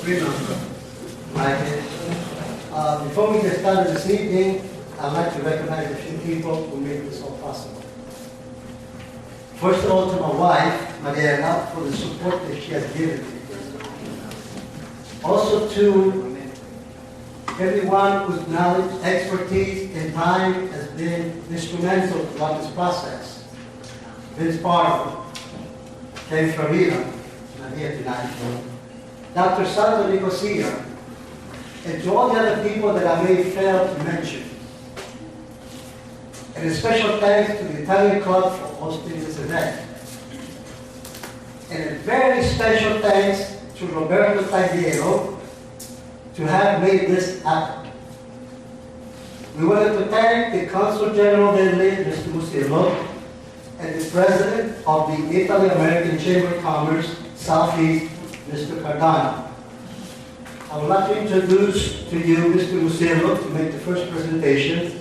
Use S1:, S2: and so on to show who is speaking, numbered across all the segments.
S1: remember. Right? Before we get started this evening, I'd like to recognize a few people who made this all possible. First of all, to my wife, Mariela, for the support that she has given me. Also to everyone whose knowledge, expertise, and time has been instrumental throughout this process. Vince Barber, Ken Farina, not here tonight, Dr. Sandro Nicosia, and to all the other people that I may fail to mention. And a special thanks to the Italian Club for hosting this event. And a very special thanks to Roberto Tagliero to have made this happen. We wanted to thank the Consul General d'Italy, Mr. Musillo, and the President of the Italy-American Chamber of Commerce, Southeast, Mr. Cardano. I would like to introduce to you Mr. Musillo to make the first presentation,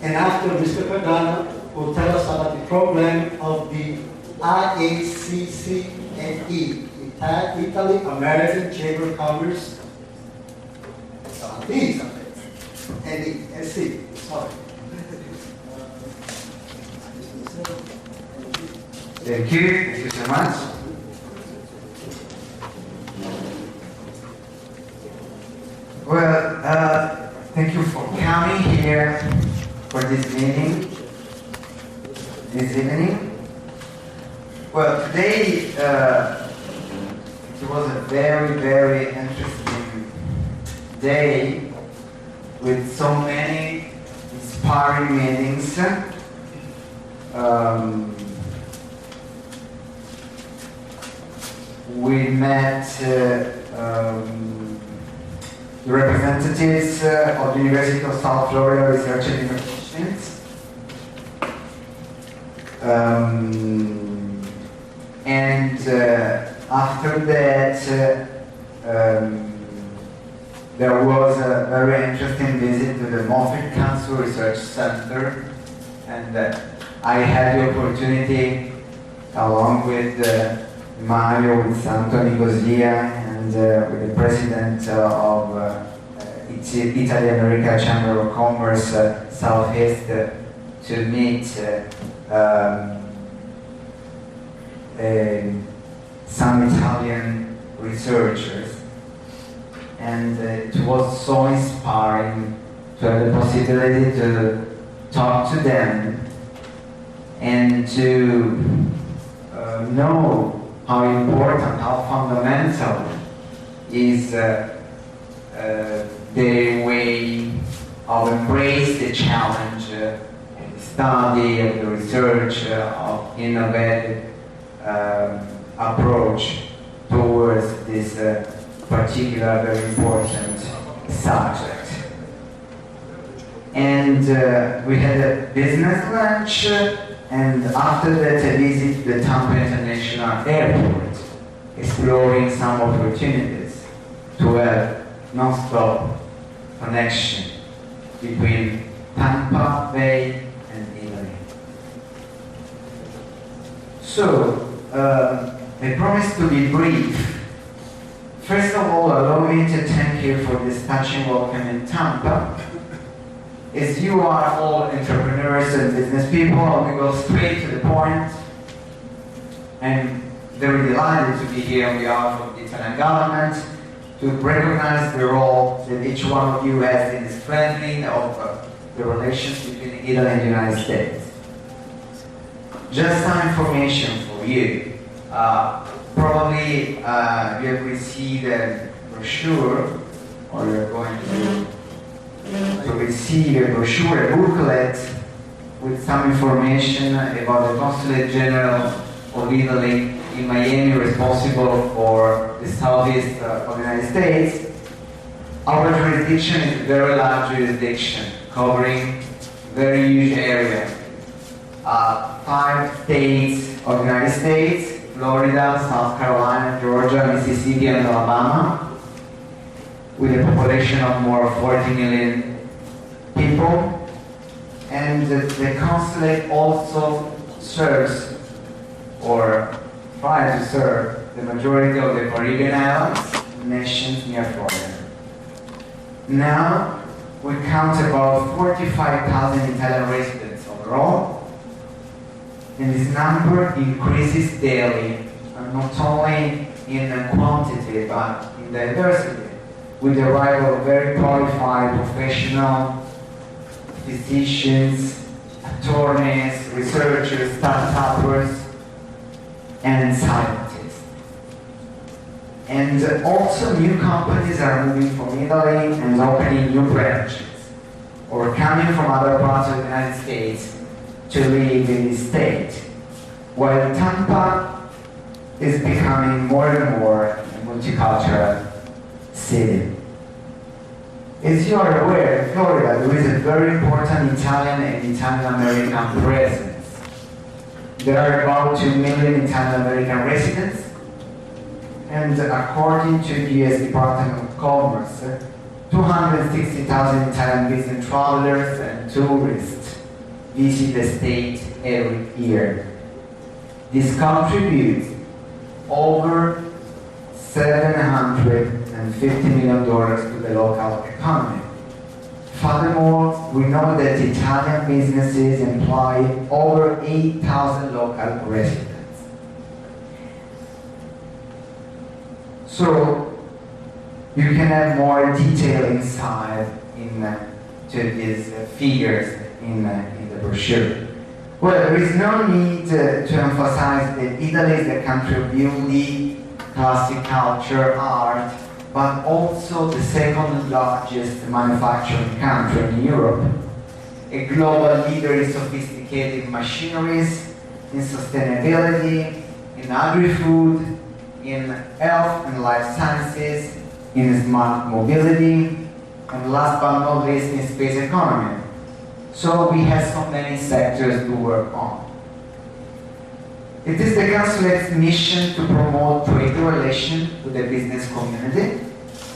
S1: and after Mr. Cardano will tell us about the program of the IACCNE, Italy-American Chamber of Commerce, Southeast, NESC, sorry.
S2: Thank you so much. Well, thank you for coming here for this meeting this evening. Well, today it was a very, very interesting day with so many inspiring meetings. We met the representatives of the University of South Florida Research and Innovations. After that, there was a very interesting visit to the Moffitt Cancer Research Center, and I had the opportunity, along with Mario, with Santo Nicosia, and with the president of Italy-America Chamber of Commerce Southeast, to meet some Italian researchers. And it was so inspiring to have the possibility to talk to them and to know how important, how fundamental is their way of embrace the challenge, the study, of the research, of innovative approach towards this particular, very important subject. And we had a business lunch, and after that a visit to the Tampa International Airport, exploring some opportunities to have non-stop connection between Tampa Bay and Italy. So, I promise to be brief. First of all, allow me to thank you for this touching welcome in Tampa. As you are all entrepreneurs and business people, we go straight to the point. I'm very delighted to be here on behalf of the Italian government to recognize the role that each one of you has in the strengthening of the relations between Italy and the United States. Just some information for you. Probably you have received a brochure, or you're going to receive a brochure, a booklet with some information about the Consulate General of Italy in Miami, responsible for the southeast of the United States. Our jurisdiction is a very large jurisdiction, covering a very huge area. 5 states of the United States: Florida, South Carolina, Georgia, Mississippi, and Alabama, with a population of more than 40 million people. And the consulate also serves, or tries to serve, the majority of the Caribbean islands, nations near foreign. Now, we count about 45,000 Italian residents overall, and this number increases daily, and not only in quantity but in diversity, with the arrival of very qualified professional physicians, attorneys, researchers, startuppers, and scientists. And also new companies are moving from Italy and opening new branches, or coming from other parts of the United States to live in the state, while Tampa is becoming more and more a multicultural city. As you are aware, in Florida there is a very important Italian and Italian-American presence. There are about 2 million Italian-American residents, and according to the U.S. Department of Commerce, 260,000 Italian business travelers and tourists visit the state every year. This contributes over $750 million to the local economy. Furthermore, we know that Italian businesses employ over 8,000 local residents. So, you can have more detailed insight to these figures in the brochure. Well, there is no need to emphasize that Italy is the country of beauty, classic culture, art, but also the second largest manufacturing country in Europe, a global leader in sophisticated machineries, in sustainability, in agri-food, in health and life sciences, in smart mobility, and last but not least in space economy. So we have so many sectors to work on. It is the consulate's mission to promote trade relations with the business community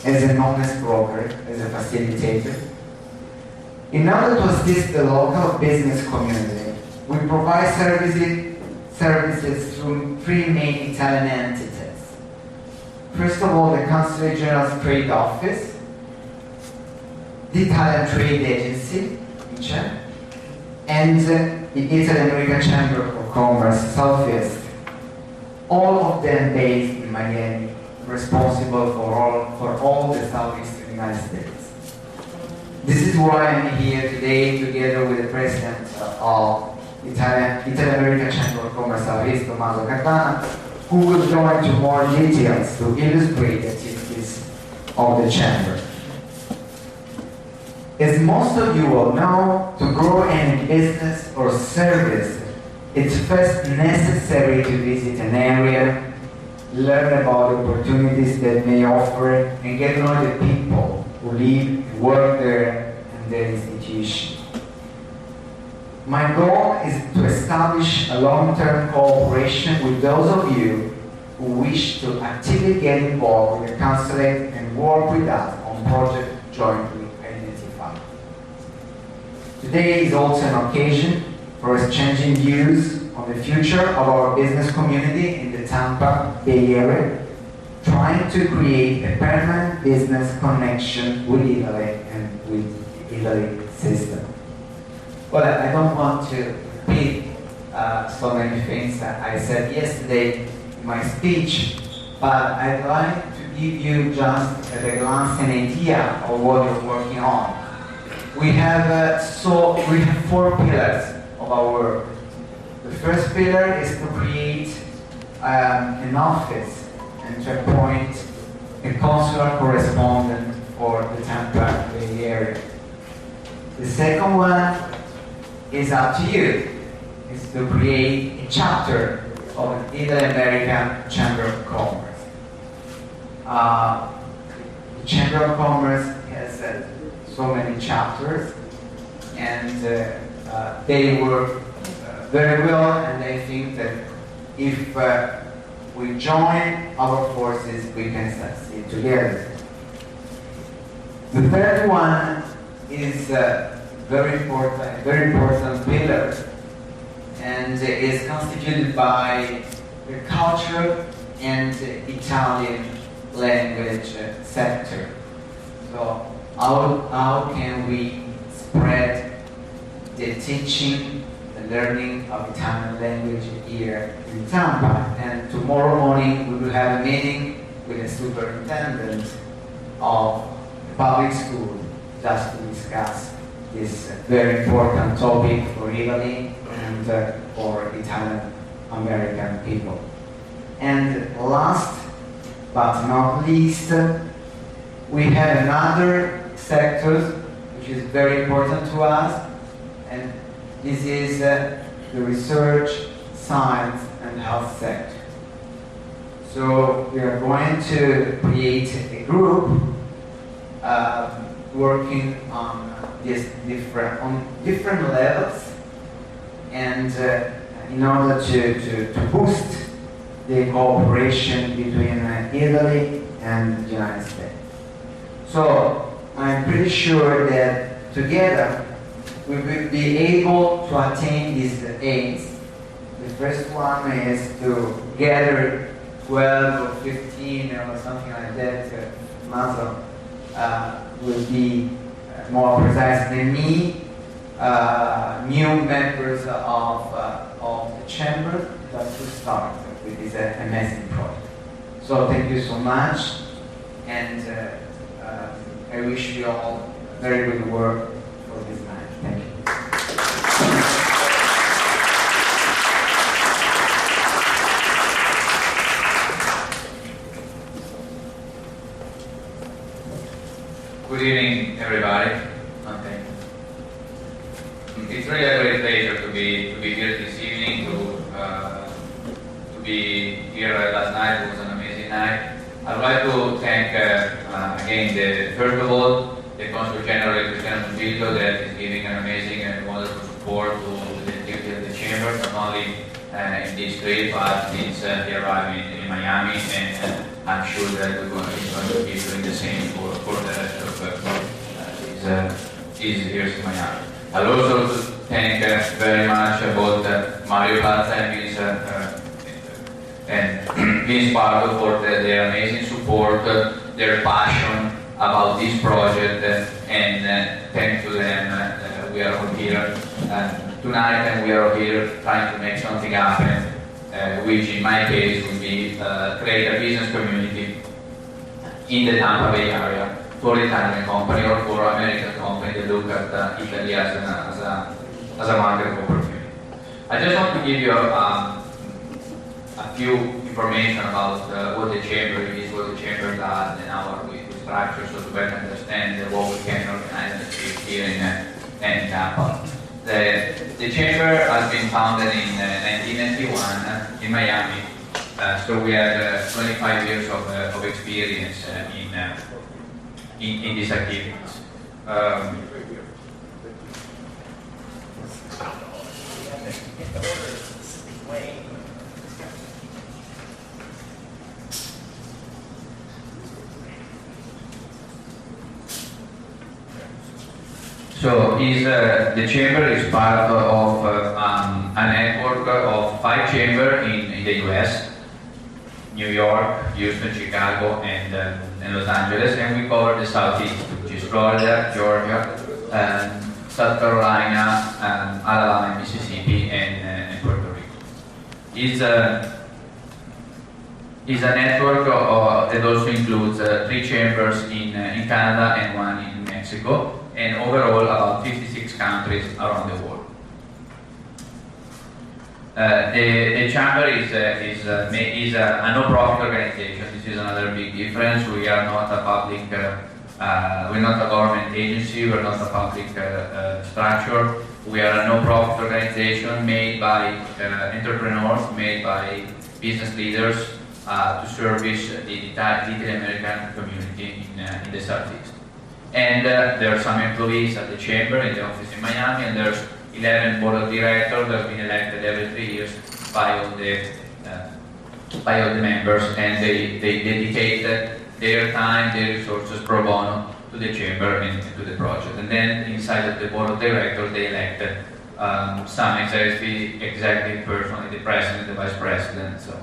S2: as an honest broker, as a facilitator. In order to assist the local business community, we provide services through 3 main Italian entities. First of all, the Consulate General's Trade Office, the Italian Trade Agency, and the Italian-American Chamber of Commerce, Southeast, all of them based in Miami, responsible for all the Southeastern United States. This is why I'm here today together with the President of Italian-American Chamber of Commerce, Southeast, Tommaso Cardana, who will go into more details to illustrate the activities of the Chamber. As most of you will know, to grow any business or service, it's first necessary to visit an area, learn about opportunities that may offer, and get to know the people who live, work there, and their institution. My goal is to establish a long-term cooperation with those of you who wish to actively get involved with the consulate and work with us on projects jointly identified. Today is also an occasion for exchanging views on the future of our business community in the Tampa Bay Area, trying to create a permanent business connection with Italy and with the Italy system. Well, I don't want to repeat so many things that I said yesterday in my speech, but I'd like to give you just at a glance an idea of what we're working on. We have 4 pillars of our work. The first pillar is to create an office and to appoint a consular correspondent for the Tampa Bay area. The second one is up to you. It's to create a chapter of the Italian-American Chamber of Commerce. The Chamber of Commerce has so many chapters, and they work very well, and I think that if we join our forces, we can succeed together. The third one is very important pillar, and is constituted by the culture and Italian language sector. So how can we spread the teaching, the learning of Italian language here in Tampa? And tomorrow morning we will have a meeting with the superintendent of the public school just to discuss this very important topic for Italy and for Italian American people. And last but not least, we have another sector which is very important to us, and this is the research, science and health sector. So we are going to create a group working on different levels, and in order to boost the cooperation between Italy and the United States. So I'm pretty sure that together we will be able to attain these aims. The first one is to gather 12 or 15 or something like that. Maso will be more precise than me. New members of the chamber just to start with this amazing project. So thank you so much, and I wish you all very good work for this night. Thank you.
S3: Good evening, everybody. Okay. It's really a great pleasure to be here this evening. To be here last night. It was an amazing night. I'd like to thank again, first of all, the Consul General Cristiano Mutillo that is giving an amazing and wonderful support to the activity of the chamber, not only in this trip, but since he arrived in Miami, and I'm sure that he's going to be doing the same for the rest of his years in Miami. I'd also thank very much both Mario Plaza and Vince Pardo for their amazing support, their passion about this project, and thanks to them we are all here tonight, and we are all here trying to make something happen, which in my case would be create a business community in the Tampa Bay area for Italian company or for American company that look at Italy as a market opportunity. I just want to give you a few information about what the chamber is, what the chamber does, and how we structure, so to better understand what we can organize and achieve here in Tampa. The chamber has been founded in 1991 in Miami, so we have 25 years of experience in these activities. So the chamber is part of a network of 5 chambers in the US, New York, Houston, Chicago, and Los Angeles, and we cover the Southeast, which is Florida, Georgia, South Carolina, Alabama, Mississippi, and Puerto Rico. Is a network that also includes 3 chambers in Canada and 1 in Mexico, and overall about 56 countries around the world. The chamber is a no-profit organization. This is another big difference. We are not a public, we're not a government agency. We're not a public structure. We are a no-profit organization made by entrepreneurs, made by business leaders to service the Italian American community in the Southeast. And there are some employees at the chamber in the office in Miami, and there's 11 board of directors that have been elected every 3 years by all the members, and they dedicate their time, their resources pro bono to the chamber and to the project. And then inside of the board of directors, they elected some executive person, the president, the vice president, so.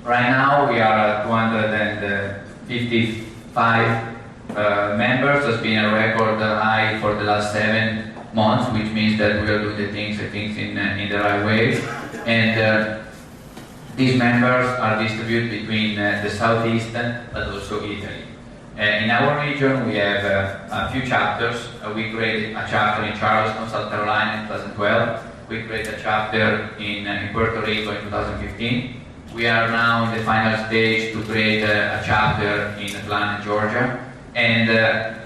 S3: Right now we are 255 members. Has been a record high for the last 7 months, which means that we are doing the things, I think, in the right way. And these members are distributed between the southeast but also Italy. In our region we have a few chapters. We created a chapter in Charleston, South Carolina in 2012. We created a chapter in Puerto Rico in 2015. We are now in the final stage to create a chapter in Atlanta, Georgia. And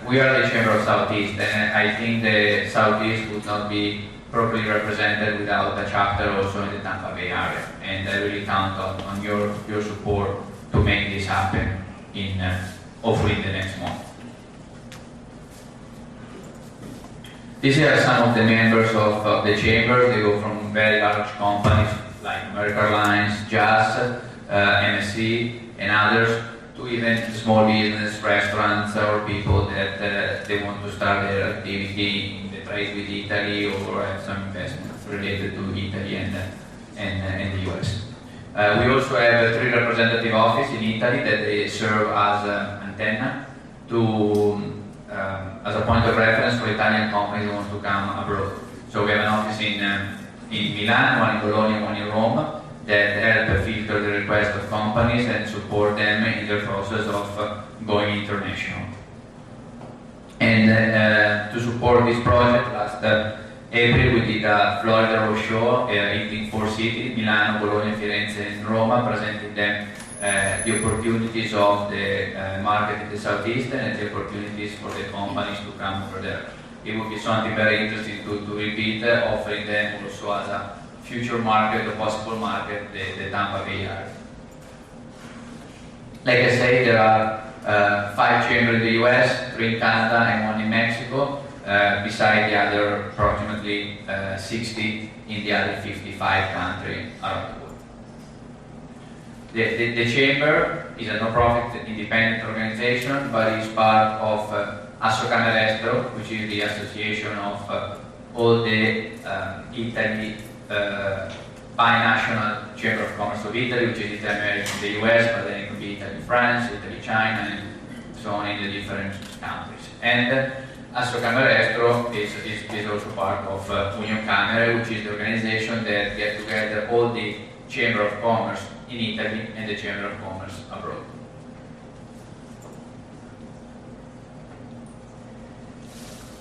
S3: we are the Chamber of Southeast, and I think the Southeast would not be properly represented without a chapter also in the Tampa Bay area. And I really count on your support to make this happen in hopefully in the next month. These are some of the members of the Chamber. They go from very large companies like American Airlines, Jazz, MSC, and others, to even small business, restaurants, or people that they want to start their activity in the trade with Italy or have some investments related to Italy and the US. We also have 3 representative offices in Italy that they serve as an antenna to as a point of reference for Italian companies who want to come abroad. So we have an office in Milan, one in Bologna, one in Rome, that help filter the request of companies and support them in their process of going international. And to support this project, last April we did a Florida roadshow in 4 cities, Milano, Bologna, Firenze and Roma, presenting them the opportunities of the market in the Southeast and the opportunities for the companies to come over there. It would be something very interesting to repeat, offering them also as a future market or possible market, the Tampa Bay area. Like I say, there are 5 chambers in the US, 3 in Canada and 1 in Mexico, beside the other approximately 60 in the other 55 countries around the world. The Chamber is a non-profit independent organization, but is part of Assocamere, which is the association of all the Italy binational Chamber of Commerce of Italy, which is Italy America in the US, but then it could be Italy France, Italy China, and so on in the different countries. And Assocamere is also part of Union Camere, which is the organization that gets together all the Chamber of Commerce in Italy and the Chamber of Commerce abroad.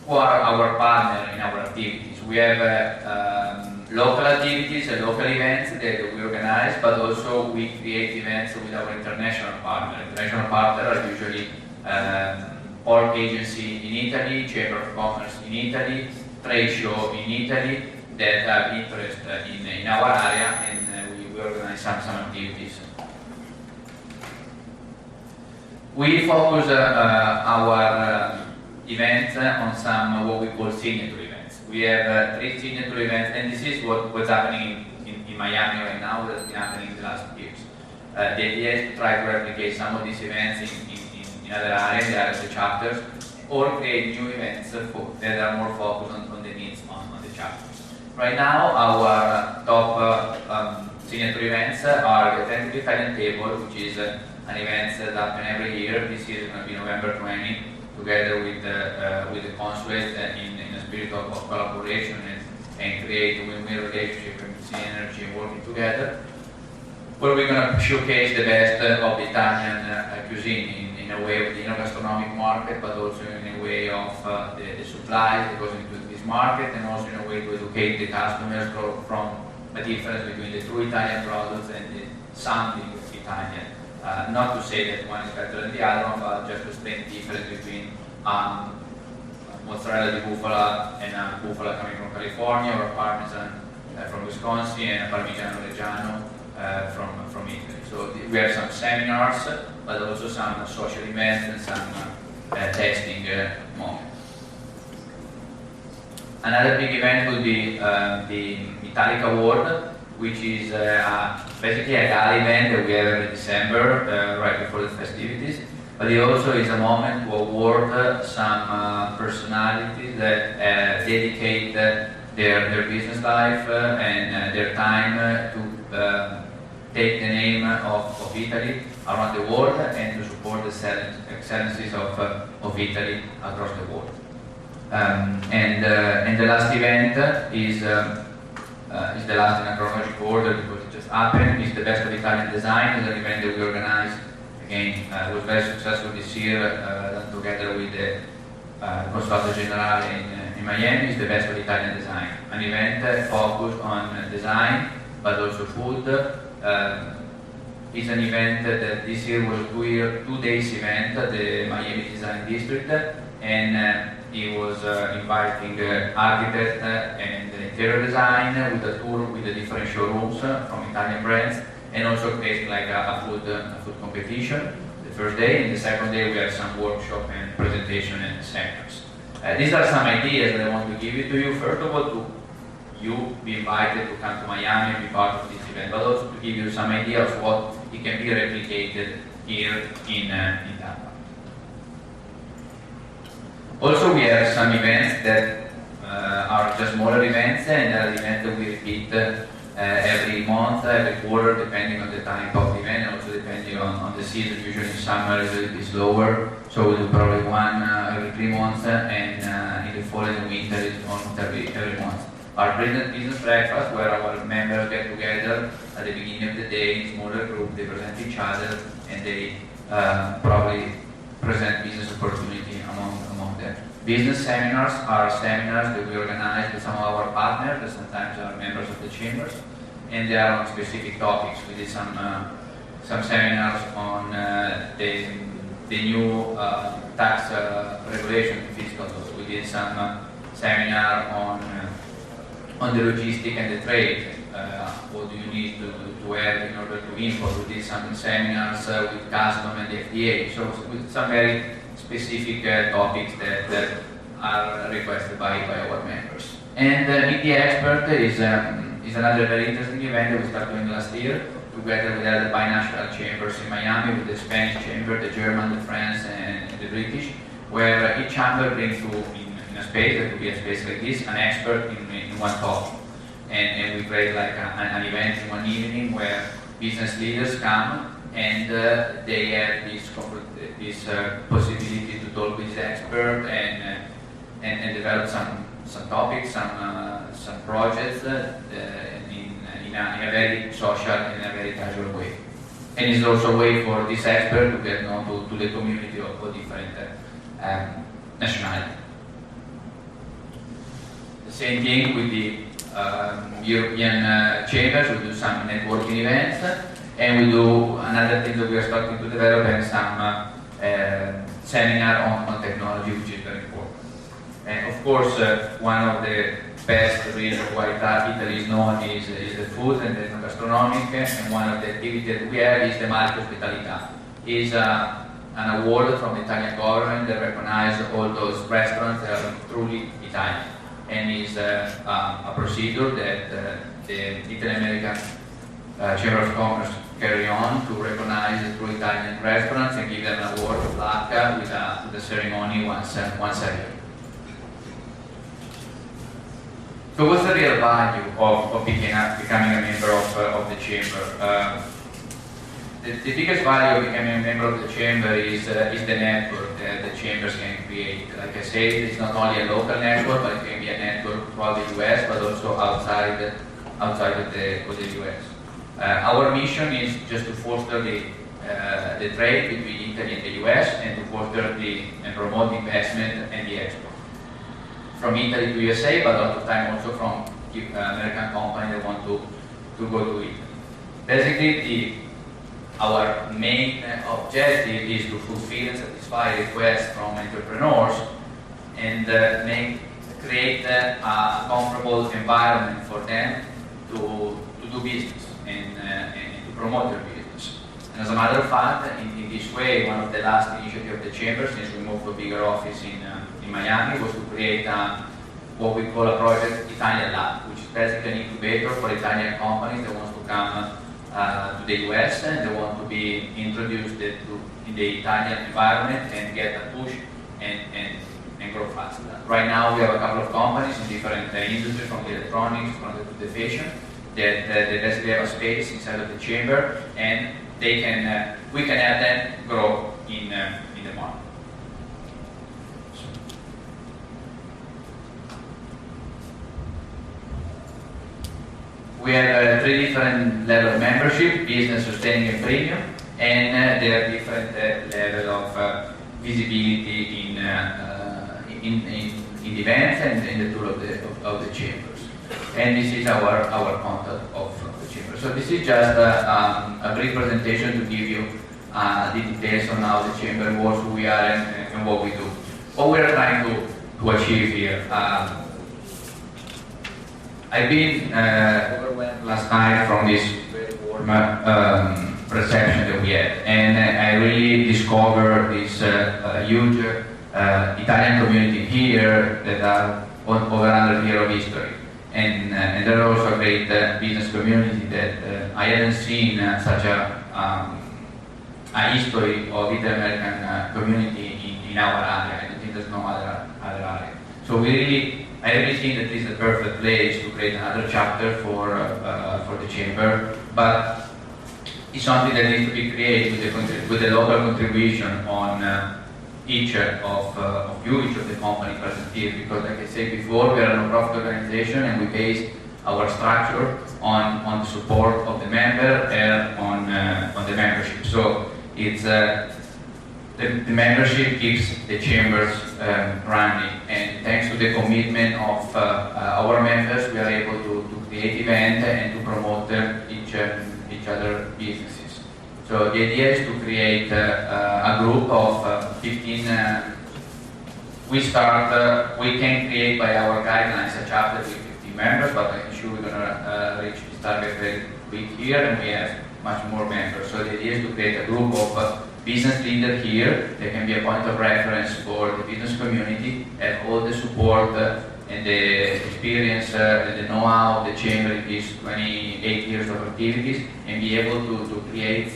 S3: Who are our partners in our activities? We have local activities and local events that we organize, but also we create events with our international partners. International partners are usually port agency in Italy, Chamber of Commerce in Italy, trade show in Italy that have interest in our area, and we organize some activities. We focus our events on some what we call signature events. We have 3 signature events, and this is what's happening in Miami right now, that's been happening in the last years. The idea is to try to replicate some of these events in other areas, the other chapters, or create new events that are more focused on the needs on the chapters. Right now, our top signature events are the Authentic Italian Table, which is an event that happens every year. This year is going to be November 20, together with the consulate in a spirit of collaboration and create a win-win relationship and synergy and working together, where we're going to showcase the best of the Italian cuisine in a way of the gastronomic market, but also in a way of the supplies that goes into this market, and also in a way to educate the customers from the difference between the true Italian products and the something Italian. Not to say that one is better than the other one, but just to explain the difference between mozzarella di bufala and a bufala coming from California, or a Parmesan from Wisconsin, and a Parmigiano Reggiano from Italy. So we have some seminars, but also some social events and some testing moments. Another big event will be the Italic Award, which is basically a gala event that we have every December, right before the festivities. But it also is a moment to award some personalities that dedicate their business life and their time to take the name of Italy around the world and to support the excellencies of Italy across the world. And the last event is the last in a chronological order because it just happened. It's the Best of Italian Design. It's an event that we organized. Again, it was very successful this year, done together with the Consolato Generale in Miami. It's the Best of Italian Design, an event focused on design, but also food. It's an event that this year was a 2 days event at the Miami Design District, and he was inviting architects and interior design with a tour with the different showrooms from Italian brands, and also creating like a food competition the first day, and the second day we had some workshop and presentation and seminars. These are some ideas that I want to give it to you. First of all, to you be invited to come to Miami and be part of this event, but also to give you some ideas of what it can be replicated here in Tampa. Also, we have some events that are just smaller events, and are events that we repeat every month, every quarter, depending on the type of event, and also depending on the season. Usually in summer it's a little bit slower, so we do probably one every 3 months, and in the fall and the winter it's almost every month. Our business breakfast, where our members get together at the beginning of the day in smaller groups, they present each other, and they probably present business opportunity among them. Business seminars are seminars that we organize with some of our partners, that sometimes are members of the chambers, and they are on specific topics. We did some seminars on the new tax regulation in fiscal law. We did some seminar on the logistic and the trade. What do you need to have in order to import? We did some seminars with custom and the FDA, so with some very specific topics that are requested by our members. And Meet the Expert is another very interesting event that we started doing last year, together with the binational chambers in Miami, with the Spanish chamber, the German, the French, and the British, where each chamber brings to in a space, that could be a space like this, an expert in one topic. And we create like an event in one evening where business leaders come, and they have this possibility to talk with the expert and develop some topics, some projects in a very social and in a very casual way. And it's also a way for this expert to get known to the community of different nationalities. The same thing with the European chambers. We do some networking events, and we do another thing that we are starting to develop, and some seminar on technology, which is very important. And of course, one of the best reasons why Italy is known is the food and the gastronomic, and one of the activities that we have is the Marchio Ospitalità. It's an award from the Italian government that recognizes all those restaurants that are truly Italian, and is a procedure that the Italian-American Chamber of Commerce carry on to recognize the true Italian restaurants and give them an award of plaque with a ceremony once a year. So what's the real value of becoming a member of the chamber? The biggest value of becoming a member of the chamber is the network that the chambers can create. Like I said, it's not only a local network, but it can be a network throughout the US, but also outside of the US. Our mission is just to foster the trade between Italy and the US, and to foster and promote the investment and the export from Italy to USA, but a lot of time also from American companies that want to go to Italy. Basically, our main objective is to fulfill and satisfy requests from entrepreneurs, and create a comfortable environment for them to do business and to promote their business. And as a matter of fact, in this way, one of the last initiatives of the chamber, since we moved to a bigger office in Miami, was to create what we call a project Italian Lab, which is basically an incubator for Italian companies that want to come to the US, and they want to be introduced in the Italian environment and get a push and grow faster. Right now we have a couple of companies in different industries, from the electronics, from the fashion, that they basically have a space inside of the chamber, and they can we can help them grow in the market. We have 3 different levels of membership: business, sustaining, and premium, and there are different levels of visibility in the events and in the tour of the chambers. And this is our contact of the chamber. So this is just a brief presentation to give you the details on how the chamber works, who we are, and what we do. What we are trying to achieve here. I've been overwhelmed last night from this very warm reception that we had, and I really discovered this huge Italian community here that are over 100 years of history, and there are also a great business community that I haven't seen such a history of Italian-American community in our area. I think there's no other area. So I really think that this is the perfect place to create another chapter for the chamber, but it's something that needs to be created with a local contribution on each of you, each of the company present here, because like I said before, we are a non-profit organization and we base our structure on the support of the member and on the membership. So it's the membership keeps the chambers running, and thanks to the commitment of our members, we are able to create events and to promote each other businesses. So the idea is to create a group of 15. We can create by our guidelines a chapter with 50 members, but I'm sure we're going to reach this target very quick here, and we have much more members. So the idea is to create a group of business leader here. They can be a point of reference for the business community, have all the support and the experience and the know-how of the chamber in these 28 years of activities, and be able to create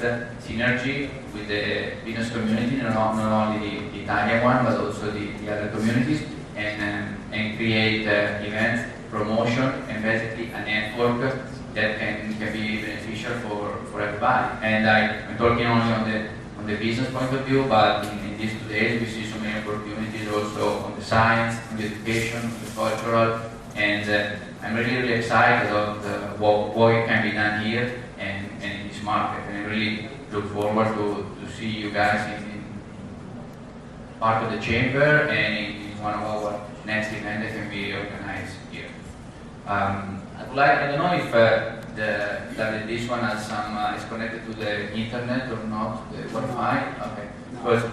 S3: synergy with the business community, not only the Italian one, but also the other communities, and create events, promotion, and basically a network that can be beneficial for everybody. And I'm talking only on the business point of view, but in these 2 days we see so many opportunities also on the science, on the education, on the cultural, and I'm really excited about what can be done here and in this market, and I really look forward to see you guys in part of the chamber and in one of our next events that can be organized here. I don't know if this one has some is connected to the internet or not, the Wi-Fi. Okay, because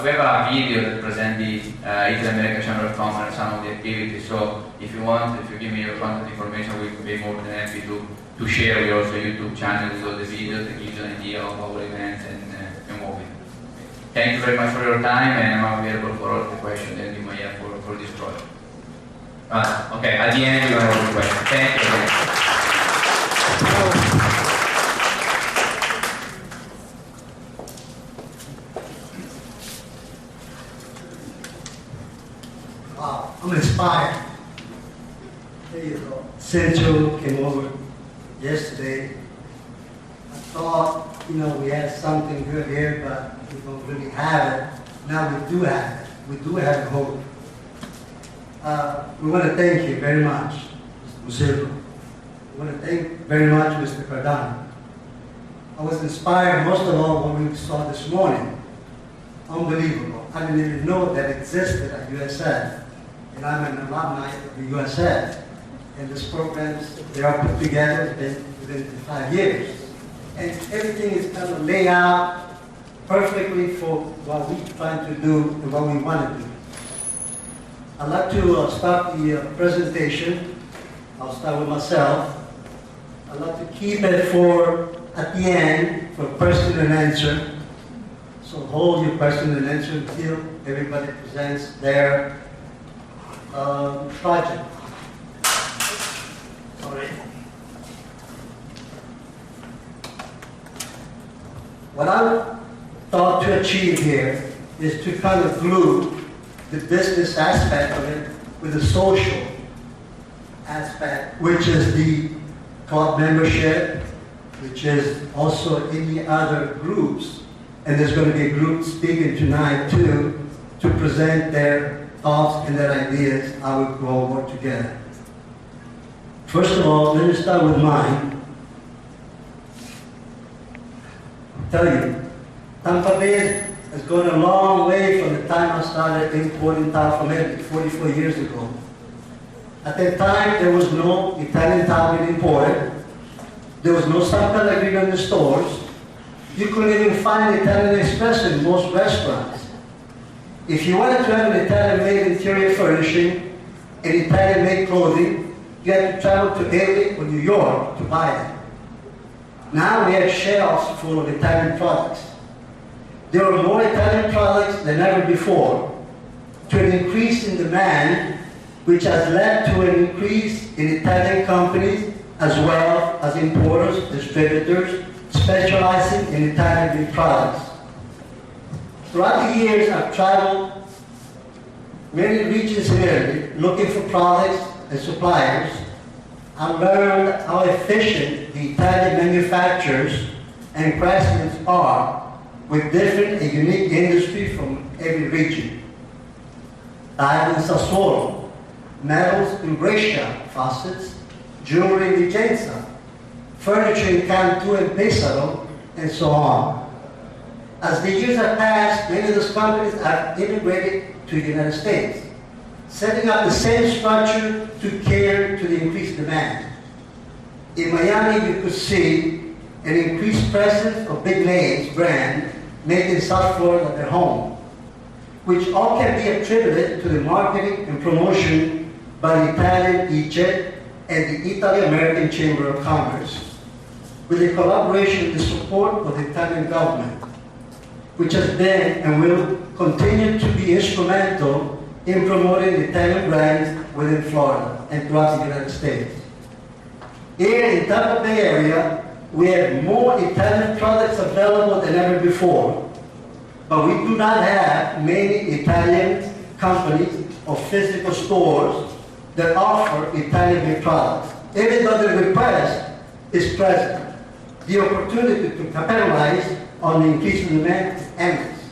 S3: we have a video that presents the Italian-American Chamber of Commerce, some of the activities. So if you give me your contact information, we will be more than happy to share with also YouTube channel with all the videos that gives you an idea of our events and what we do. Thank you very much for your time, and I'm available for all the questions that you may have for this project. Okay, at the end we're going to have a question. Thank you.
S1: Wow, I'm inspired. Ciancio came over yesterday. I thought, we had something good here, but we don't really have it. Now we do have it. We do have hope. We want to thank you very much, Mr. Musillo. We want to thank very much Mr. Cardano. I was inspired most of all when we saw this morning. Unbelievable. I didn't even know that existed at USF. And I'm an alumni of the USF. And these programs, they are put together within 5 years. And everything is kind of laid out perfectly for what we're trying to do and what we want to do. I'd like to start the presentation. I'll start with myself. I'd like to keep it at the end, for question and answer. So hold your question and answer until everybody presents their project. Sorry. What I thought to achieve here is to kind of glue the business aspect of it with the social aspect, which is the club membership, which is also any other groups, and there's going to be a group speaking tonight too, to present their thoughts and their ideas how we could all work together. First of all, let me start with mine. I'll tell you, Tampa Bay has gone a long way from the time I started importing tile from Italy 44 years ago. At that time, there was no Italian tile being imported. There was no San Pellegrino in the stores. You couldn't even find Italian espresso in most restaurants. If you wanted to have an Italian-made interior furnishing and Italian-made clothing, you had to travel to Italy or New York to buy them. Now we have shelves full of Italian products. There are more Italian products than ever before, to an increase in demand, which has led to an increase in Italian companies as well as importers, distributors, specializing in Italian products. Throughout the years, I've traveled many regions in Italy looking for products and suppliers. I learned how efficient the Italian manufacturers and craftsmen are with different and unique industry from every region. Tile in Sassuolo, metals in Brescia, faucets, jewelry in Vicenza, furniture in Cantu and Pesaro, and so on. As the years have passed, many of those companies have immigrated to the United States, setting up the same structure to cater to the increased demand. In Miami, you could see an increased presence of big names, brand, made in South Florida their home, which all can be attributed to the marketing and promotion by the Italian ICE and the Italo-American Chamber of Commerce, with the collaboration and the support of the Italian government, which has been and will continue to be instrumental in promoting the Italian brands within Florida and throughout the United States. Here in Tampa Bay area, we have more Italian products available than ever before, but we do not have many Italian companies or physical stores that offer Italian-made products. Even though the request is present, the opportunity to capitalize on the increasing demand is endless.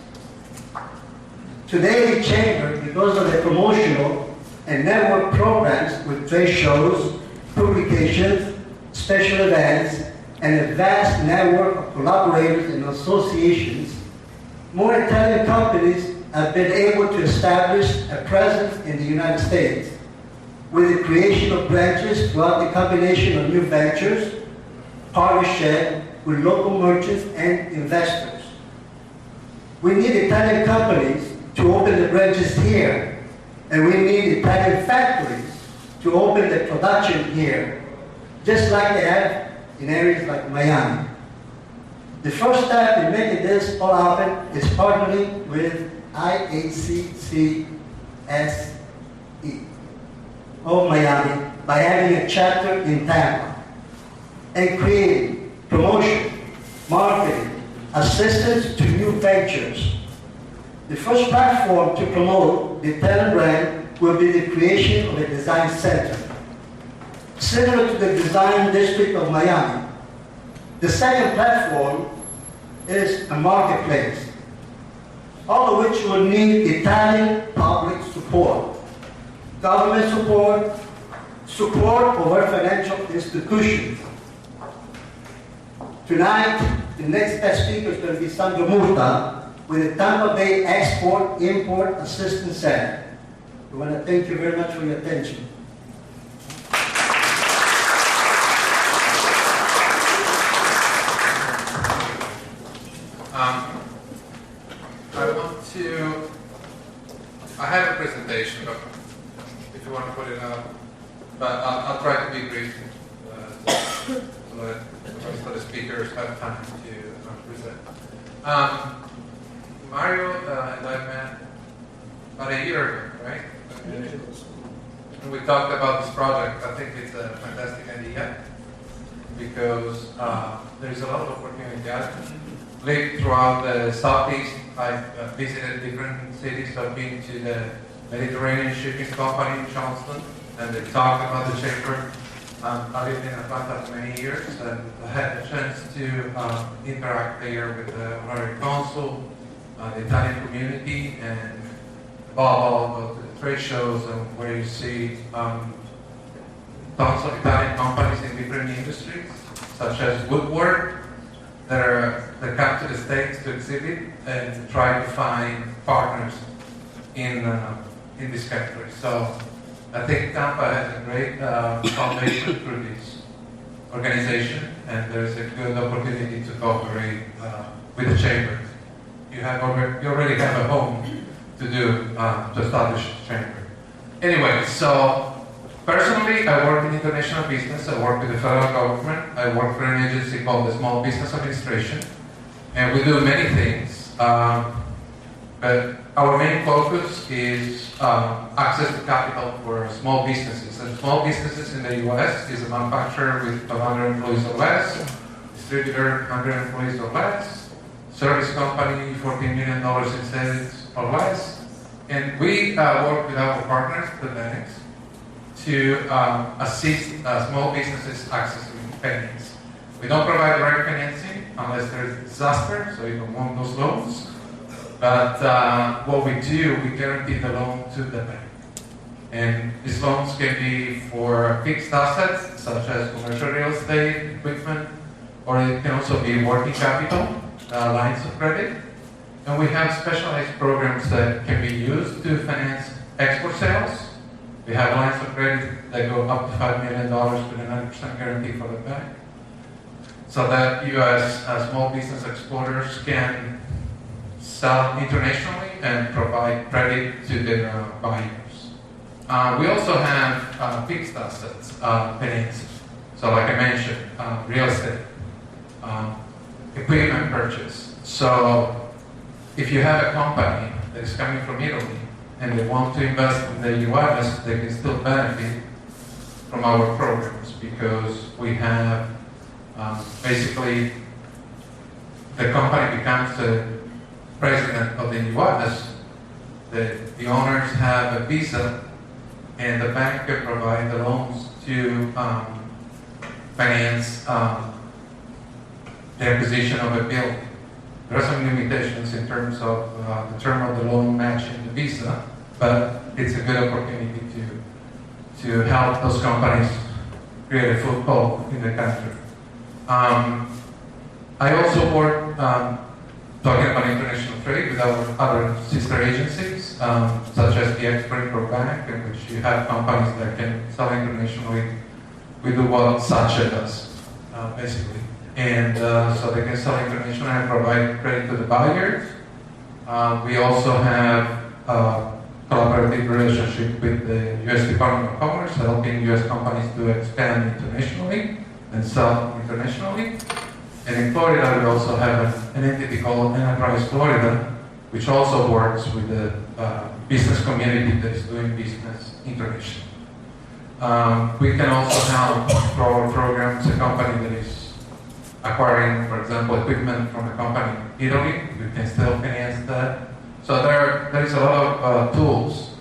S1: Today, the Chamber, because of the promotional and network programs with trade shows, publications, special events, and a vast network of collaborators and associations, more Italian companies have been able to establish a presence in the United States with the creation of branches throughout the combination of new ventures, partnership with local merchants and investors. We need Italian companies to open the branches here, and we need Italian factories to open the production here, just like they have in areas like Miami. The first step in making this all happen is partnering with IHCCSE of Miami by having a chapter in Tampa and creating promotion, marketing, assistance to new ventures. The first platform to promote the Italian brand will be the creation of a design center, similar to the design district of Miami. The second platform is a marketplace, all of which will need Italian public support, government support, support of our financial institutions. Tonight, the next guest speaker is going to be Sandro Murta with the Tampa Bay Export-Import Assistance Center. We want to thank you very much for your attention.
S4: I have a presentation, but if you want to put it up, but I'll try to be brief so that the rest of the speakers have time to present. Mario and I met about a year ago, right? And we talked about this project. I think it's a fantastic idea because there's a lot of opportunity. I lived throughout the Southeast. I've visited different cities. I've been to the Mediterranean Shipping Company in Charleston, and they talked about the chamber. I lived in Atlanta for many years, and I had the chance to interact there with the honorary consul, the Italian community, and above all, go to the trade shows and where you see tons of Italian companies in different industries, such as woodwork, that come to the States to exhibit and try to find partners in this country. So I think Tampa has a great foundation through this organization, and there's a good opportunity to cooperate with the chamber. You already have a home to establish the chamber. Anyway, so personally, I work in international business. I work with the federal government. I work for an agency called the Small Business Administration, and we do many things. But our main focus is access to capital for small businesses. And small businesses in the U.S. is a manufacturer with 500 employees or less, distributor 100 employees or less, service company $14 million in sales or less. And we work with our partners, the banks, to assist small businesses accessing finance. We don't provide direct financing unless there is a disaster, so you don't want those loans. But what we do, we guarantee the loan to the bank. And these loans can be for fixed assets, such as commercial real estate, equipment, or it can also be working capital, lines of credit. And we have specialized programs that can be used to finance export sales. We have lines of credit that go up to $5 million with a 90% guarantee for the bank, so that you as small business exporters can sell internationally and provide credit to their buyers. We also have fixed assets financing. So like I mentioned, real estate, equipment purchase. So if you have a company that is coming from Italy and they want to invest in the US, they can still benefit from our programs, because we have basically the company becomes the president of the US, the owners have a visa, and the bank can provide the loans to finance the acquisition of a building. There are some limitations in terms of the term of the loan matching the visa, but it's a good opportunity to help those companies create a foothold in the country. I also work talking about international trade with our other sister agencies, such as the Export-Import Bank, in which you have companies that can sell internationally. We do what SACE does, basically. And so they can sell internationally and provide credit to the buyers. We also have a collaborative relationship with the U.S. Department of Commerce, helping U.S. companies to expand internationally and sell internationally. And in Florida, we also have an entity called Enterprise Florida, which also works with the business community that is doing business internationally. We can also help through our programs a company that is acquiring, for example, equipment from a company in Italy. We can still finance that. So there is a lot of tools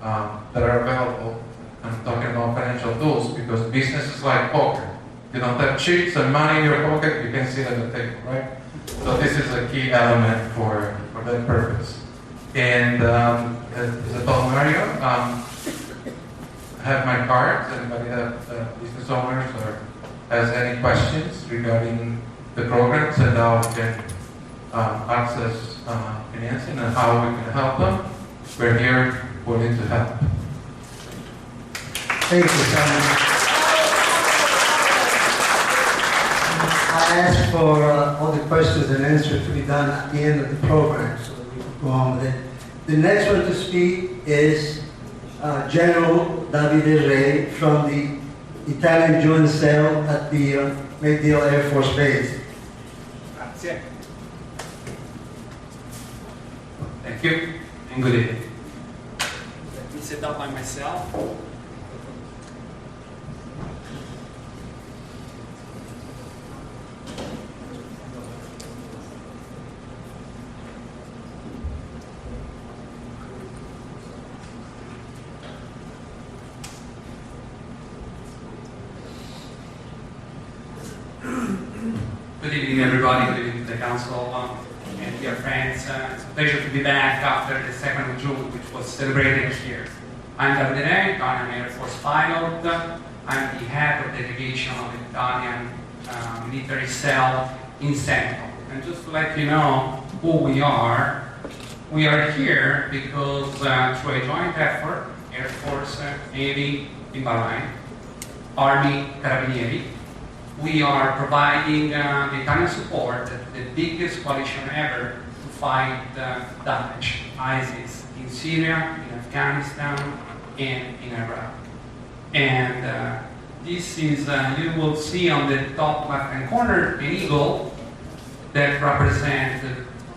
S4: that are available. I'm talking about financial tools because business is like poker. You don't have chips and money in your pocket, you can sit at the table, right? So this is a key element for that purpose. And as I told Mario, I have my cards. Anybody have business owners or has any questions regarding the programs and how we can access financing and how we can help them, we're here willing to help.
S1: Thank you, Simon. I asked for all the questions and answers to be done at the end of the program, so that we can go on with it. The next one to speak is General Davide Re from the Italian Joint Cell at the MacDill Air Force Base.
S5: Grazie.
S6: Thank you, and good evening.
S5: Let me sit up by myself.
S6: Good evening, everybody. Good evening to the council and dear friends. It's a pleasure to be back after the 2nd of June, which was celebrated here. I'm Davide, Italian Air Force pilot. I'm the head of the delegation of the Italian military cell in Central. And just to let you know who we are here because through a joint effort, Air Force, Navy in Bahrain, Army, Carabinieri, we are providing the Italian support, the biggest coalition ever to fight Daesh, ISIS, in Syria, in Afghanistan, and in Iraq. And this is, you will see on the top left-hand corner, an eagle that represents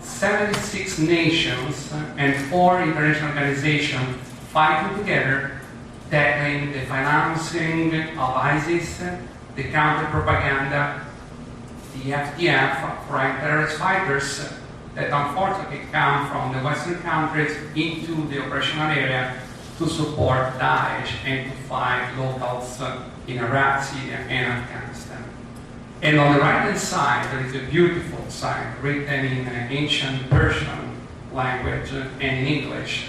S6: 76 nations and 4 international organizations fighting together, tackling the financing of ISIS, the counter-propaganda, the FDF, foreign terrorist fighters that unfortunately come from the Western countries into the operational area to support Daesh and to fight locals in Iraq, Syria, and Afghanistan. And on the right-hand side, there is a beautiful sign written in ancient Persian language and in English.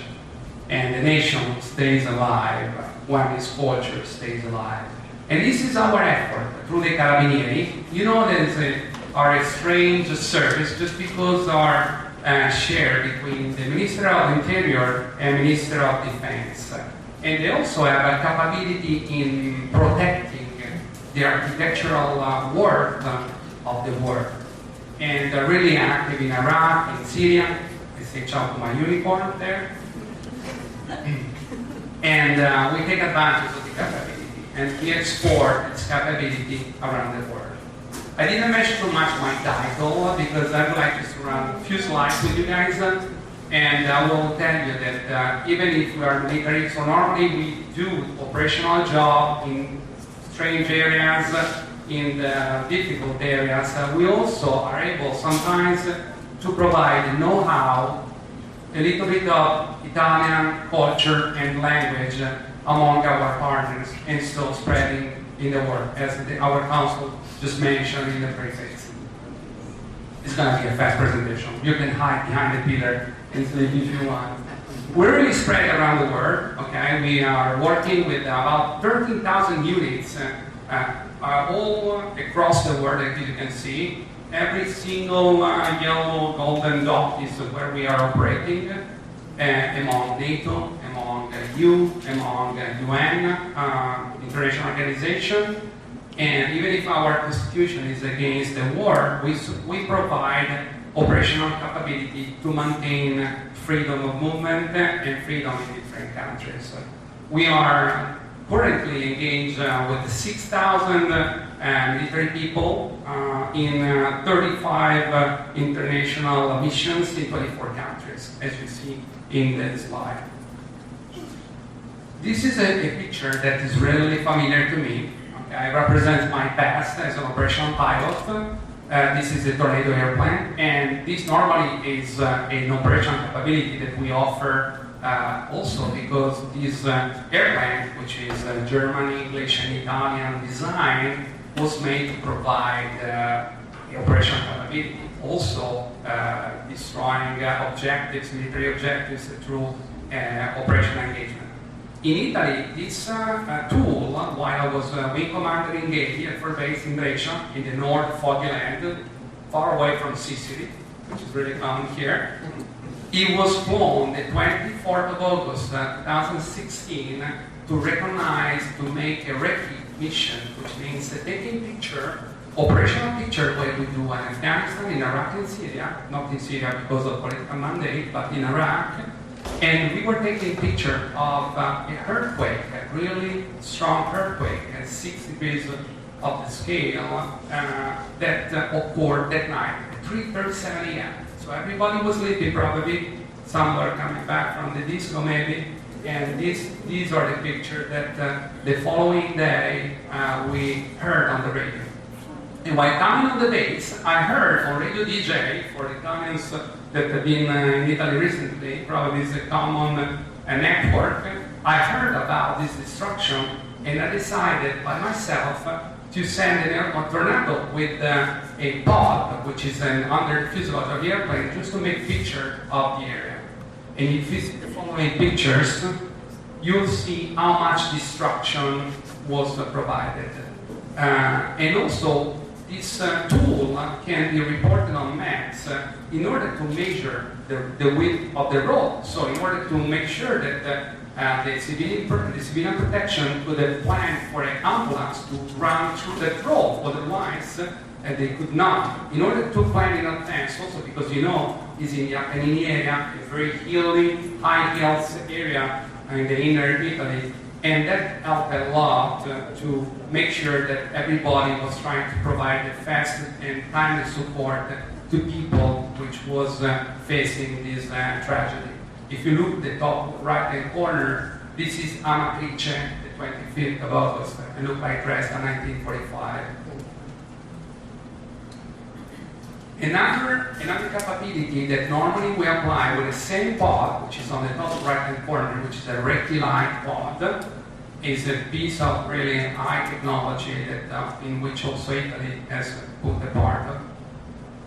S6: And the nation stays alive when its culture stays alive. And this is our effort through the Carabinieri. You know that our strange service just because our share between the Minister of Interior and Minister of Defense. And they also have a capability in protecting the architectural work of the world. And they're really active in Iraq, in Syria. I say ciao to my unicorn there. And we take advantage of the capability. And we export its capability around the world. I didn't mention too much my title because I would like just to run a few slides with you guys. And I will tell you that even if we are military, so normally we do operational job in strange areas, in the difficult areas. We also are able sometimes to provide the know-how, a little bit of Italian culture and language among our partners, and so spreading in the world, as our council just mentioned in the preface. It's going to be a fast presentation. You can hide behind the pillar and sleep if you want. We're really spread around the world. Okay, we are working with about 13,000 units all across the world, as you can see. Every single yellow golden dot is where we are operating among NATO, among EU, among UN, international organization. And even if our constitution is against the war, we provide operational capability to maintain freedom of movement and freedom in different countries. We are currently engaged with 6,000 military people in 35 international missions in 24 countries, as you see in the slide. This is a picture that is really familiar to me. Okay, it represents my past as an operational pilot. This is a Tornado airplane, and this normally is an operational capability that we offer also because this airplane, which is German, English, and Italian design, was made to provide operational capability. Also destroying objectives, military objectives through operational engagement. In Italy, this tool, while I was wing commander in Gedi at Fort Base in Brescia, in the North Foggy Land, far away from Sicily, which is really common here, it was flown the 24th of August 2016 to recognize, to make a recce mission, which means taking picture, operational picture, what we do in Afghanistan, in Iraq, and Syria, not in Syria because of political mandate, but in Iraq. And we were taking a picture of an earthquake, a really strong earthquake at 6 degrees of the scale that occurred that night at 3:37 a.m. So everybody was sleeping probably, some were coming back from the disco maybe, and these are the pictures that the following day we heard on the radio. And while coming on the base, I heard on Radio DJ, for the Italians that have been in Italy recently, probably it's a common network, I heard about this destruction, and I decided by myself to send an airport tornado with a pod, which is under the fuselage of the airplane, just to make picture of the area. And if you see the following pictures, you'll see how much destruction was provided. And also, this tool can be reported on maps in order to measure the width of the road. So in order to make sure that the civilian protection could plan for an ambulance to run through that road, otherwise they could not. In order to plan in advance, also because you know, is in the Apennine area, a very hilly, high hills area in the inner Italy, and that helped a lot to make sure that everybody was trying to provide the fast and timely support to people which was facing this tragedy. If you look at the top right-hand corner, this is Amatrice, the 25th of August. It looked like Dresden, 1945. Another capability that normally we apply with the same pod, which is on the top right-hand corner, which is a rectilight pod, is a piece of really high technology that, in which also Italy has put a part of.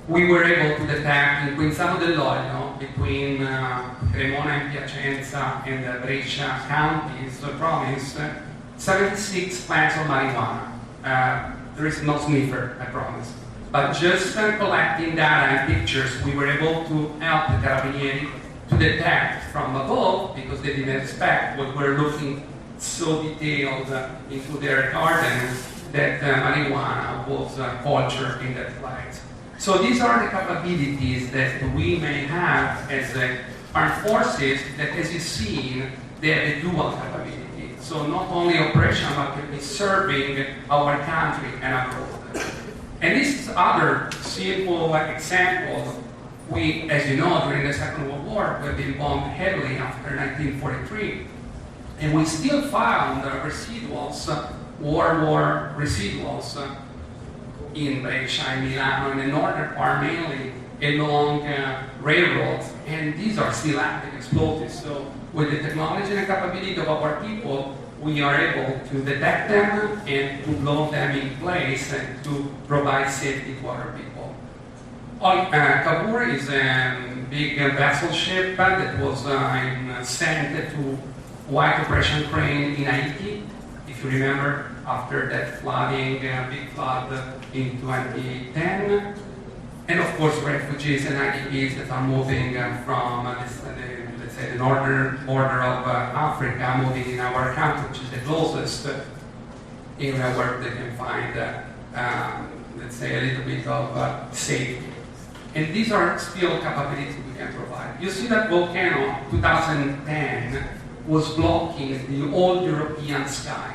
S6: We were able to detect in Quinzano dell'Olio, between Cremona and Piacenza and the Brescia counties, province, 76 plants of marijuana. There is no sniffer, I promise. But just collecting data and pictures, we were able to help the Carabinieri to detect from above, because they didn't expect what we're looking so detailed into their garden, that marijuana was cultured in that place. So these are the capabilities that we may have as armed forces that, as you've seen, they have a dual capability. So not only operational, but can be serving our country and abroad. And this is other simple example. We, as you know, during the Second World War, we've been bombed heavily after 1943. And we still found residuals, war residuals, in Brescia, in Milano, in the northern part mainly, along railroads, and these are still active explosives. So with the technology and capability of our people, we are able to detect them and to blow them in place and to provide safety to other people. Cavour is a big vessel ship that was sent to White Operation Crane in Haiti, if you remember, after that flooding, big flood in 2010. And of course, refugees and IDPs that are moving from, let's say, the northern border of Africa, moving in our country, which is the closest area where they can find, let's say, a little bit of safety. And these are still capabilities we can provide. You see that volcano, 2010, was blocking the whole European sky.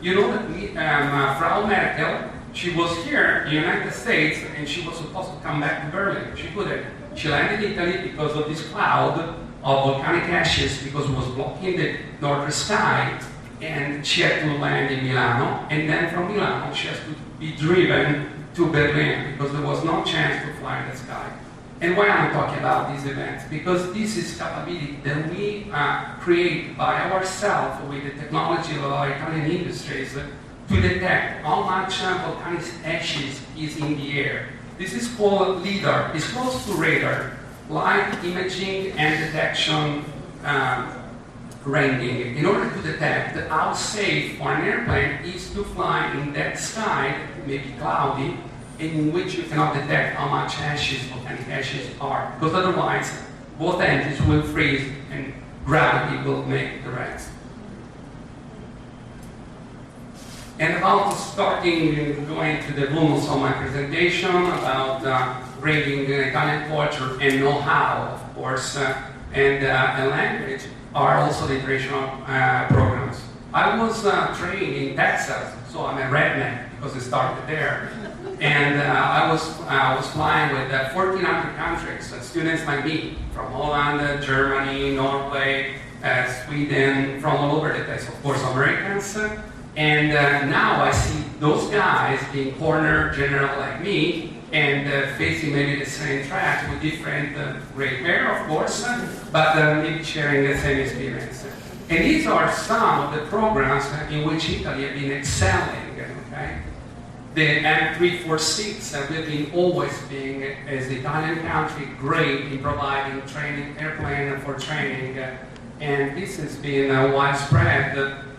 S6: You know that Frau Merkel, she was here in the United States and she was supposed to come back to Berlin. She couldn't. She landed in Italy because of this cloud of volcanic ashes, because it was blocking the northern sky, and she had to land in Milano, and then from Milano she has to be driven to Berlin because there was no chance to fly in the sky. And why am I talking about these events? Because this is capability that we create by ourselves with the technology of our Italian industries to detect how much volcanic ashes is in the air. This is called LIDAR. It's close to radar, light imaging and detection ranging, in order to detect how safe for an airplane is to fly in that sky, maybe cloudy, in which you cannot detect how much ashes, volcanic ashes are, because otherwise both engines will freeze and gravity will make the rest. And about starting, going to the bonus of my presentation, about bringing Italian culture and know-how, of course, and language are also the international programs. I was trained in Texas, so I'm a redneck because I started there. And I was flying with 1,400 countries, students like me, from Holland, Germany, Norway, Sweden, from all over the place, of course, Americans. And now I see those guys being corner general like me, and facing maybe the same track with different gray hair, of course, but maybe sharing the same experience. And these are some of the programs in which Italy has been excelling, okay? The M346 will be always being, as the Italian country, great in providing training, airplane for training, and this has been widespread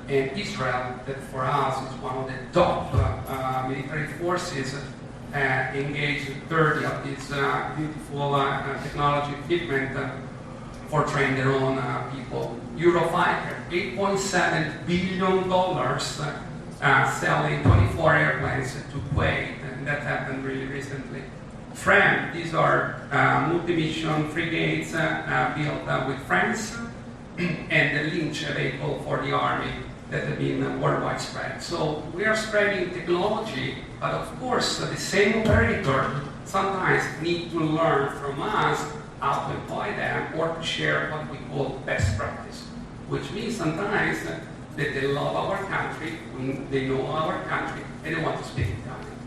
S6: in Israel, that for us is one of the top military forces, engaged in 30 of these beautiful technology equipment for training their own people. Eurofighter, $8.7 billion selling 24 airplanes to Kuwait, and that happened really recently. FREM, these are multi-mission frigates built with France, and the Lynch vehicle for the Army that have been worldwide spread. So we are spreading technology, but of course the same operator sometimes need to learn from us how to employ them or to share what we call best practice, which means sometimes that they love our country, they know our country, and they want to speak Italian.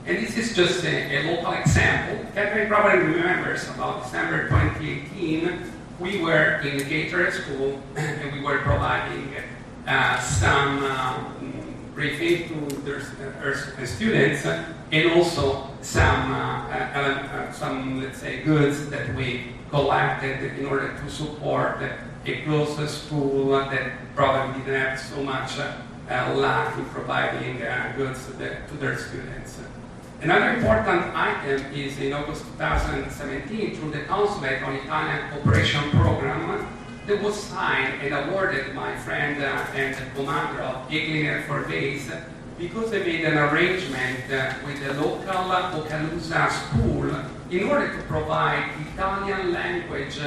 S6: And this is just a local example. Catherine probably remembers about December 2018, we were in the Gatorade school and we were providing some briefing to their students and also some, let's say, goods that we collected in order to support a close school that probably didn't have so much luck in providing goods to their students. Another important item is in August 2017, through the Consulate on Italian Cooperation Program, that was signed and awarded my friend and the commander of Eglin Air Force Base, because they made an arrangement with the local Ocalusa school in order to provide Italian language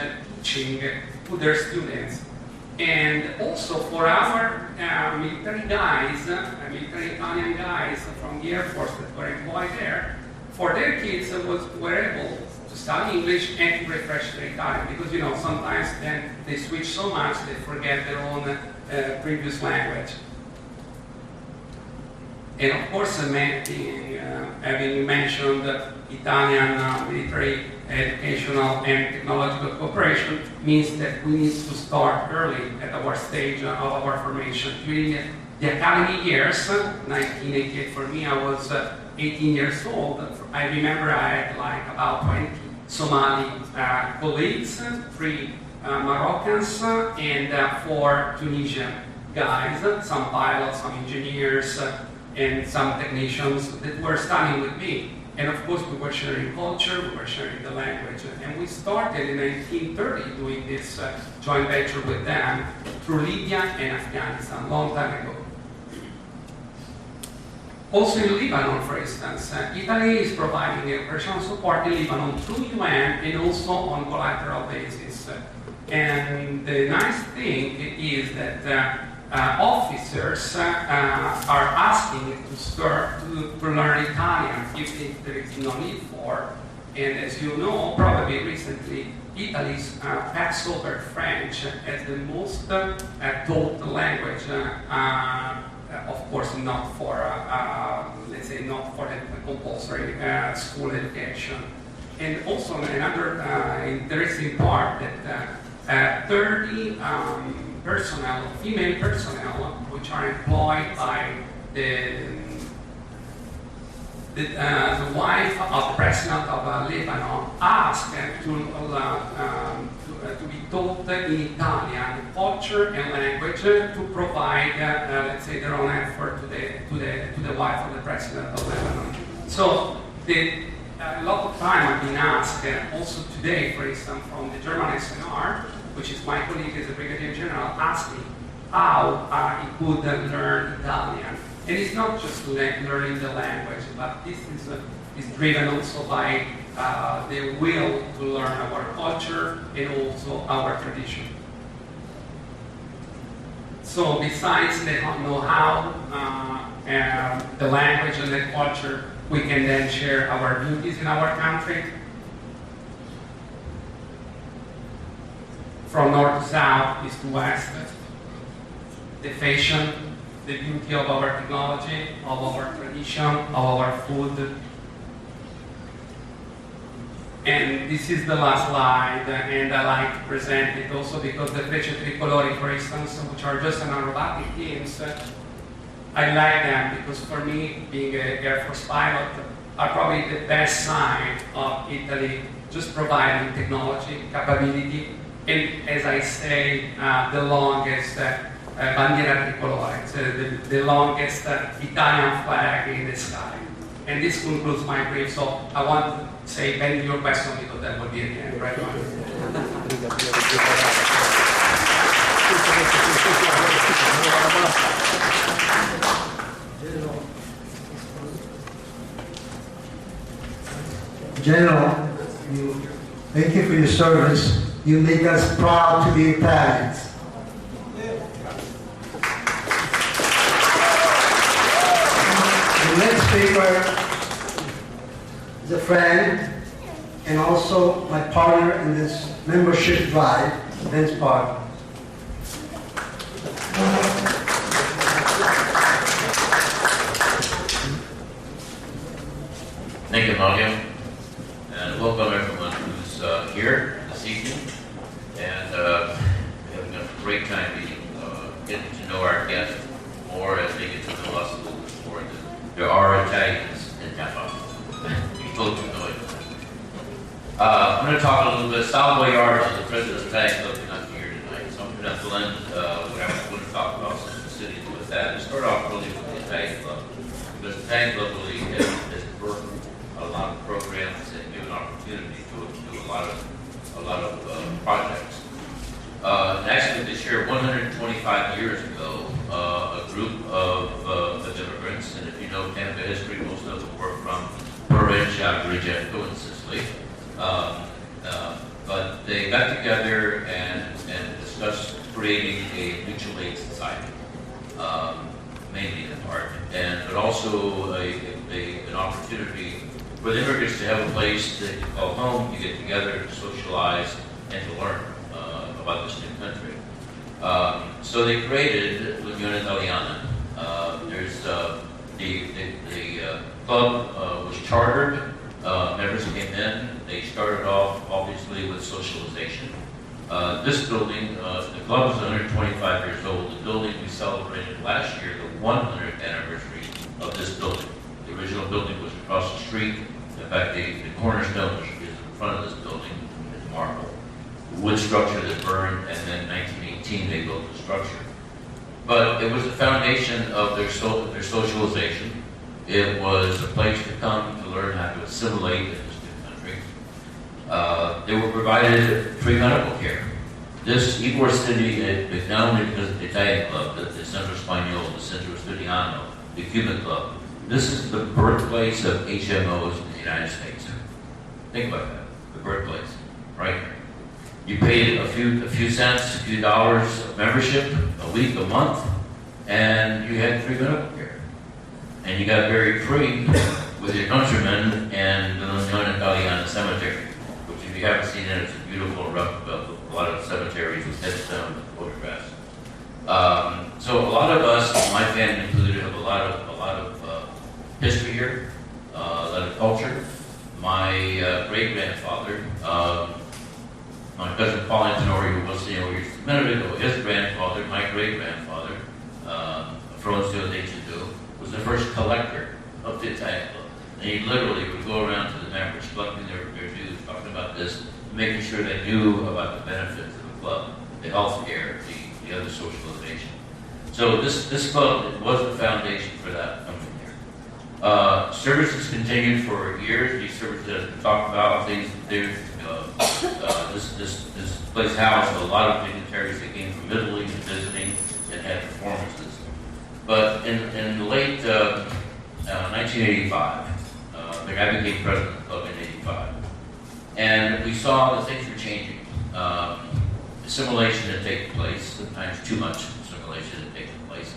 S6: teaching to their students. And also for our military guys, military Italian guys from the Air Force that were employed there, for their kids were able to study English and to refresh their Italian, because sometimes then they switch so much they forget their own previous language. And of course, having mentioned Italian military educational and technological cooperation means that we need to start early at our stage of our formation. During the academy years, 1988 for me, I was 18 years old. I remember I had like about 20 Somali colleagues, 3 Moroccans, and 4 Tunisian guys, some pilots, some engineers, and some technicians that were studying with me. And of course, we were sharing culture, we were sharing the language. And we started in 1930 doing this joint venture with them through Libya and Afghanistan, a long time ago. Also in Lebanon, for instance, Italy is providing operational support in Lebanon through UN and also on collateral basis. And the nice thing is that officers are asking to start to learn Italian if there is no need for. And as you know, probably recently, Italy's passed over French as the most taught language. Of course, not for, let's say, not for the compulsory school education. And also another interesting part that 30 personnel, female personnel, which are employed by the wife of the president of Lebanon, asked to be taught in Italian culture and language to provide, let's say, their own effort to the wife of the president of Lebanon. So a lot of time I've been asked, also today, for instance, from the German SNR, which is my colleague as a brigadier general, asked me how he could learn Italian. And it's not just learning the language, but this is driven also by the will to learn our culture and also our tradition. So besides the know-how, the language and the culture, we can then share our duties in our country. From north to south, east to west, the fashion, the beauty of our technology, of our tradition, of our food. And this is the last slide, and I like to present it also because the Frecce Tricolori, for instance, which are just an aerobatic teams, I like them because for me, being an Air Force pilot, are probably the best sign of Italy just providing technology, capability, and as I say, the longest bandiera tricolore, so the longest Italian flag in the sky. And this concludes my brief, so I want to say thank you your question because that would be the end, right?
S1: General, thank you for your service. You make us proud to be Italians. The next speaker is a friend and also my partner in this membership drive, Vince Park.
S7: Thank you, Mario, and welcome everyone who's here this evening. And we're having a great time getting to know our guests more as they get to know us a little bit more. There are Italians in Tampa. People who know it. I'm going to talk a little bit. Sal Boyardo, the president of the Italian Club, is not here tonight, so I'm going to blend what I was going to talk about since the city with that. To start off really with the Italian Club, because the Italian Club really has worked a lot of programs and given opportunity to do a lot of projects. Actually, this year, 125 years ago, a group of immigrants, and if you know Tampa history, most of them were from Perugia, Agrigento, and Sicily. But they got together and discussed creating a mutual aid society, mainly in part, but also an opportunity for the immigrants to have a place that you call home, you get together to socialize and to learn about this new country. So they created L'Unione Italiana. There's the club was chartered. Members came in. They started off obviously with socialization. This building, the club is 125 years old. The building we celebrated last year, the 100th anniversary of this building. The original building was across the street. In fact, the cornerstone which is in front of this building is marble. Wood structure that burned, and then in 1918 they built the structure. But it was the foundation of their socialization. It was a place to come to learn how to assimilate in this new country. They were provided free medical care. This Ybor City, not only because of the Italian club, the Centro Spagnolo, the Centro Studiano, the Cuban club, this is the birthplace of HMOs in the United States. Think about that, the birthplace, right? You paid a few cents, a few dollars of membership, a week, a month, and you had free medical care. And you got buried free with your countrymen and the L'Unione Italiana cemetery, which if you haven't seen it, it's a beautiful a lot of cemeteries with headstones and photographs. So a lot of us, my family included, have a lot of history here, a lot of culture. My great-grandfather, my cousin Paul Antonori, who was here a minute ago, his grandfather, my great-grandfather, Fabrizio, was the first collector of the Italian Club. And he literally would go around to the members, collecting their dues, talking about this, making sure they knew about the benefits of the club, the health care, the other socialization. So this club was the foundation for that coming here. Services continued for years. These services that have been talked about, this place housed a lot of dignitaries that came from Italy visiting and had performances. But in the late 1985, I became president of the club in 85. And we saw that things were changing. Assimilation had taken place, sometimes too much assimilation had taken place.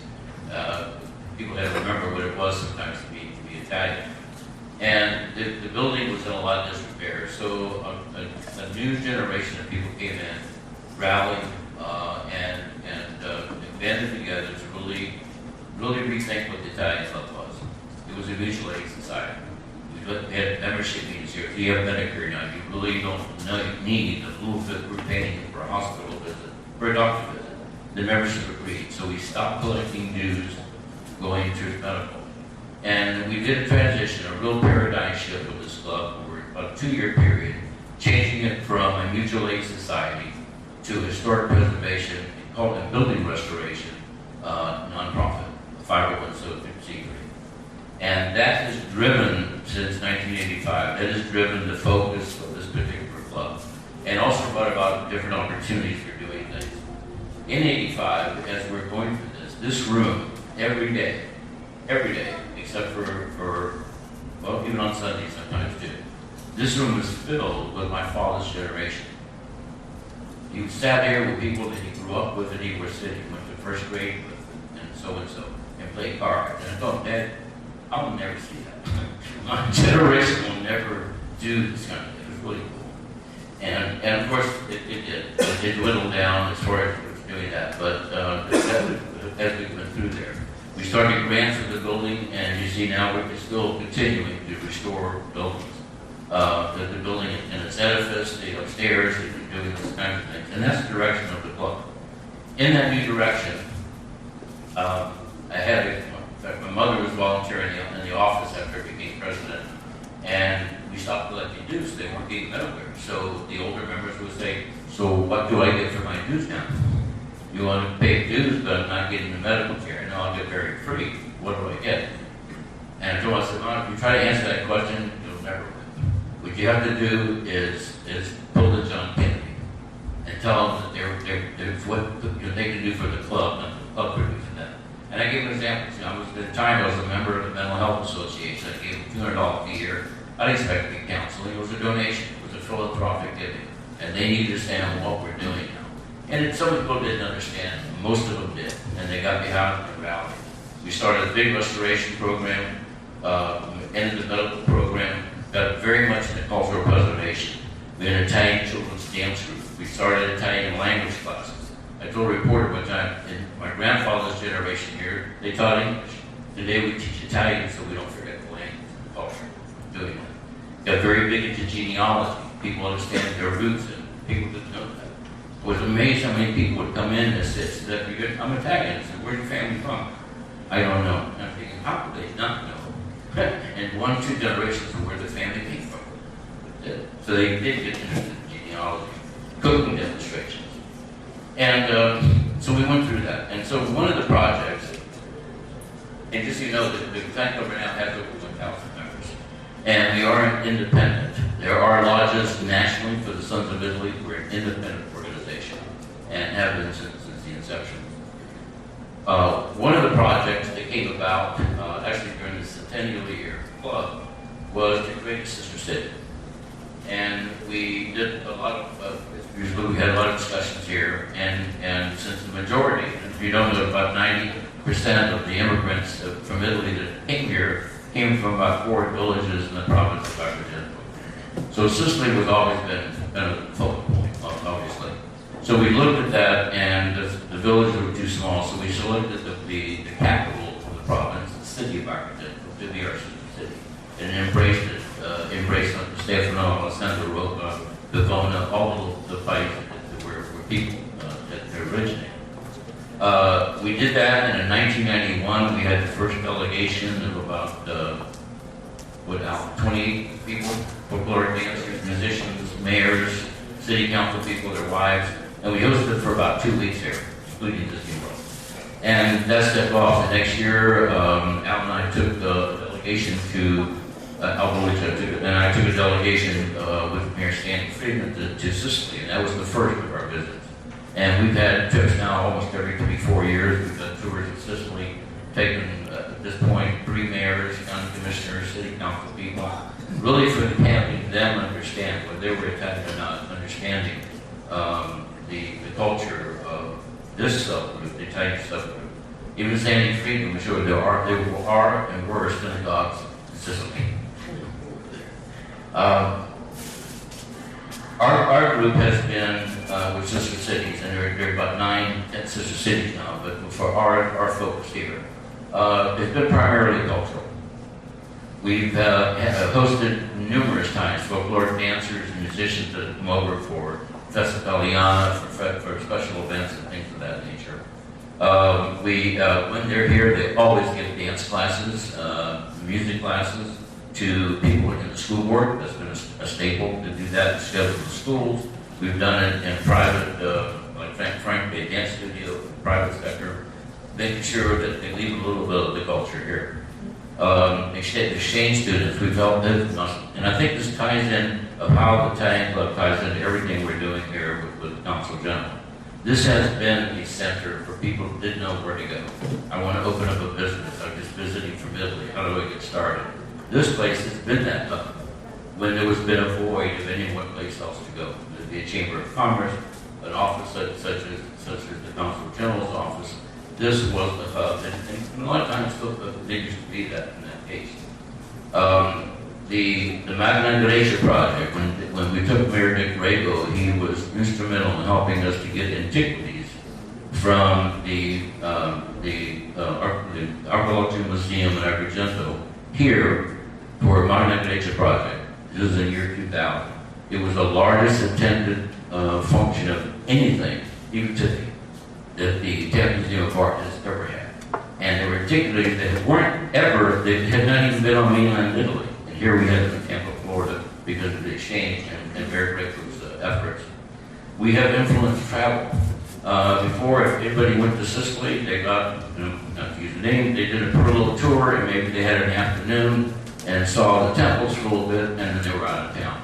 S7: People had to remember what it was sometimes to be Italian. And the building was in a lot of disrepair. So a new generation of people came in, rallied, and banded together to really rethink what the Italian club was. It was a mutual aid society. We had membership meetings here. If you have Medicare now, you really don't need a little bit of paying for a hospital visit, for a doctor visit. The membership agreed. So we stopped collecting dues. going to medical. And we did a transition, a real paradigm shift with this club over about a 2-year period, changing it from a mutual aid society to historic preservation and building restoration nonprofit, 501c3. And that has driven, since 1985, that has driven the focus of this particular club. And also brought about different opportunities for doing things. In 85, as we're going through this room, every day, except for well, even on Sundays sometimes too, this room is filled with my father's generation. He sat here with people that he grew up with and he was sitting, went to first grade with, and so, and played cards. And I thought, Dad, I will never see that. My generation will never do this kind of thing. It was really cool. And of course, it did. It dwindled down as far as doing that. But as we went through there, we started grants for the building, and you see now we're still continuing to restore buildings. The building in its edifice, the upstairs, and doing those kinds of things. And that's the direction of the club. In that new direction, I had in fact, my mother was volunteering in the office after I became president, and we stopped collecting dues. They weren't getting Medicare. So the older members would say, so what do I get for my dues now? You want to pay dues, but I'm not getting the medical care. No, I'll get very free. What do I get? And so I said, well, if you try to answer that question, you'll never win. What you have to do is pull the John Kennedy and tell them that what they can do for the club, and the club can do for them. And I gave them examples. At the time I was a member of the Mental Health Association. I gave them $200 a year. I didn't expect to get counseling. It was a donation. It was a philanthropic giving. And they need to understand what we're doing now. And some people didn't understand. Most of them did. And they got behind the rally. We started a big restoration program, ended the medical program, got very much into cultural preservation. We had an Italian children's dance group. We started Italian language classes. I told a reporter one time, in my grandfather's generation here, they taught English. Today we teach Italian so we don't forget the language and culture. Doing that. Got very big into genealogy. People understand their roots, and people didn't know that. It was amazing how many people would come in and said, I'm Italian. I said, where's your family from? I don't know. And I'm thinking, how could they not know? And 1 or 2 generations of where the family came from. So they did get interested in genealogy, cooking demonstrations. And so we went through that. And so one of the projects, and just so you know, the Fan Club right now has over 1,000 members. And we are independent. There are lodges nationally for the Sons of Italy. We're an independent organization and have been since the inception. One of the projects that came about, actually during the centennial year club, was to create a sister city. And we did a lot of, usually we had a lot of discussions here, and since the majority, if you don't know, about 90% of the immigrants from Italy that came here came from about 4 villages in the province of Agrigento. So Sicily was always been a focal point, obviously. So we looked at that, and the villages were too small, so we selected the capital of the province, the city of Agrigento, to be our sister city, and embraced it. Embraced Stefano, Alessandro Rocca, Bivona, all the places that were people that originated. We did that, and in 1991 we had the first delegation of about 28 people, folkloric dancers, musicians, mayors, city council people, their wives, and we hosted it for about 2 weeks here, including Disney World. And that stepped off. The next year, Al and I took the delegation to and I took a delegation with Mayor Stanley Friedman to Sicily, and that was the first of our visits. And we've had trips now almost every 3-4 years. We've done tours of Sicily, taken at this point 3 mayors, county commissioners, city council people, really for having them understand what they were Italian or not, understanding the culture of this subgroup, the Italian subgroup. Even Stanley Friedman showed there are and were synagogues in Sicily. Our group has been with sister cities, and there are about 9 sister cities now, but for our focus here, it's been primarily cultural. We've hosted numerous times folkloric dancers and musicians that come over for Festa Italiana, for special events and things of that nature. When they're here, they always give dance classes, music classes to people in the school board. That's been a staple to do that instead of the schools. We've done it in private, like Frank, a dance studio, private sector, making sure that they leave a little bit of the culture here. Exchange students, we've helped them, and I think this ties in of how the Italian Club ties into everything we're doing here with the Consul General. This has been a center for people who didn't know where to go. I want to open up a business. I'm just visiting from Italy. How do I get started? This place has been that hub when there was been a void of any one place else to go. There'd be a Chamber of Commerce, an office such as the Consul General's office. This was the hub, and a lot of times there used to be that in that case. The Magna Graecia project, when we took Mayor Dick Rago, he was instrumental in helping us to get antiquities from the Archaeological Museum in Agrigento here for Magna Graecia project. This was in the year 2000. It was the largest attended function of anything, even today, that the Tampa Museum of Art has ever had. And there were antiquities that weren't ever, they had not even been on mainland Italy. And here we had them in Tampa, Florida, because of the exchange and Mayor Greco's efforts. We have influenced travel. Before, if anybody went to Sicily, they got, not to use the name, they did a little tour, and maybe they had an afternoon and saw the temples for a little bit, and then they were out of town.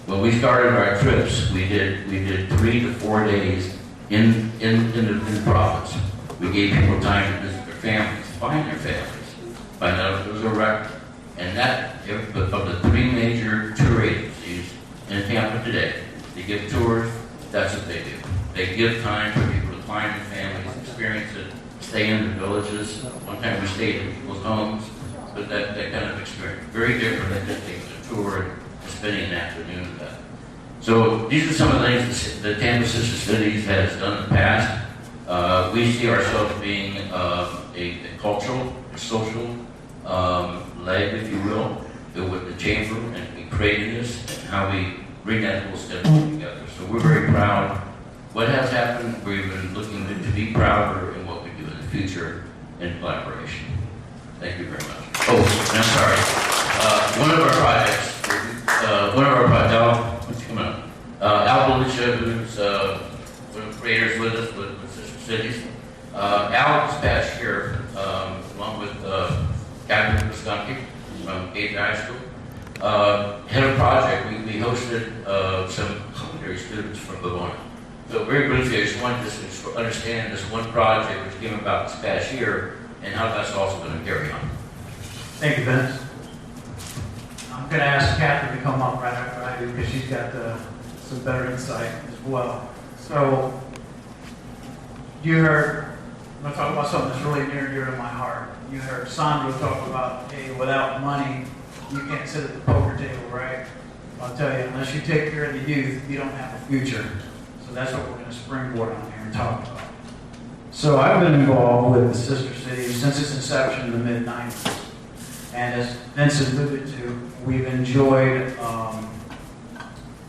S7: When we started our trips, we did 3 to 4 days in the province. We gave people time to visit their families, find their families, find out if there was a record. And that, of the 3 major tour agencies in Tampa today, they give tours, that's what they do. They give time for people to find their families, experience it, stay in the villages. One time we stayed in people's homes, but that kind of experience, very different than just taking a tour and spending an afternoon with that. So these are some of the things that Tampa Sister Cities has done in the past. We see ourselves being a cultural, a social leg, if you will, with the chamber and creating this and how we bring that whole step together. So we're very proud. What has happened, we've been looking to be prouder in what we do in the future in collaboration. Thank you very much. Oh, and I'm sorry. One of our projects, Al Belucia, who's one of the creators with us, with Sister Cities. Al this past year, along with Captain Visconti from 8th High School, had a project. We hosted some culinary students from Bologna. So very briefly, I just wanted to understand this one project which came about this past year and how that's also going to carry on.
S8: Thank you, Vince. I'm going to ask Catherine to come up right after I do because she's got some better insight as well. So, you heard, I'm going to talk about something that's really near and dear to my heart. You heard Sandro talk about, hey, without money, you can't sit at the poker table, right? I'll tell you, unless you take care of the youth, you don't have a future. So that's what we're going to springboard on here and talk about. So I've been involved with the Sister City since its inception in the mid-90s. And as Vince alluded to, we've enjoyed,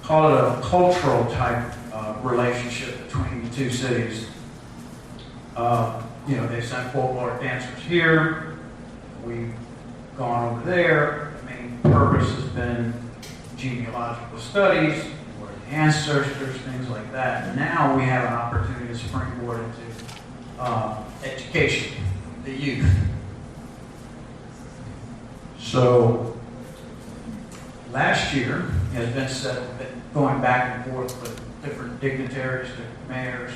S8: call it a cultural type relationship between the two cities. They've sent folklore dancers here. We've gone over there. The main purpose has been genealogical studies, or the ancestors, things like that. And now we have an opportunity to springboard into education, the youth. So, last year, as Vince said, going back and forth with different dignitaries, different mayors.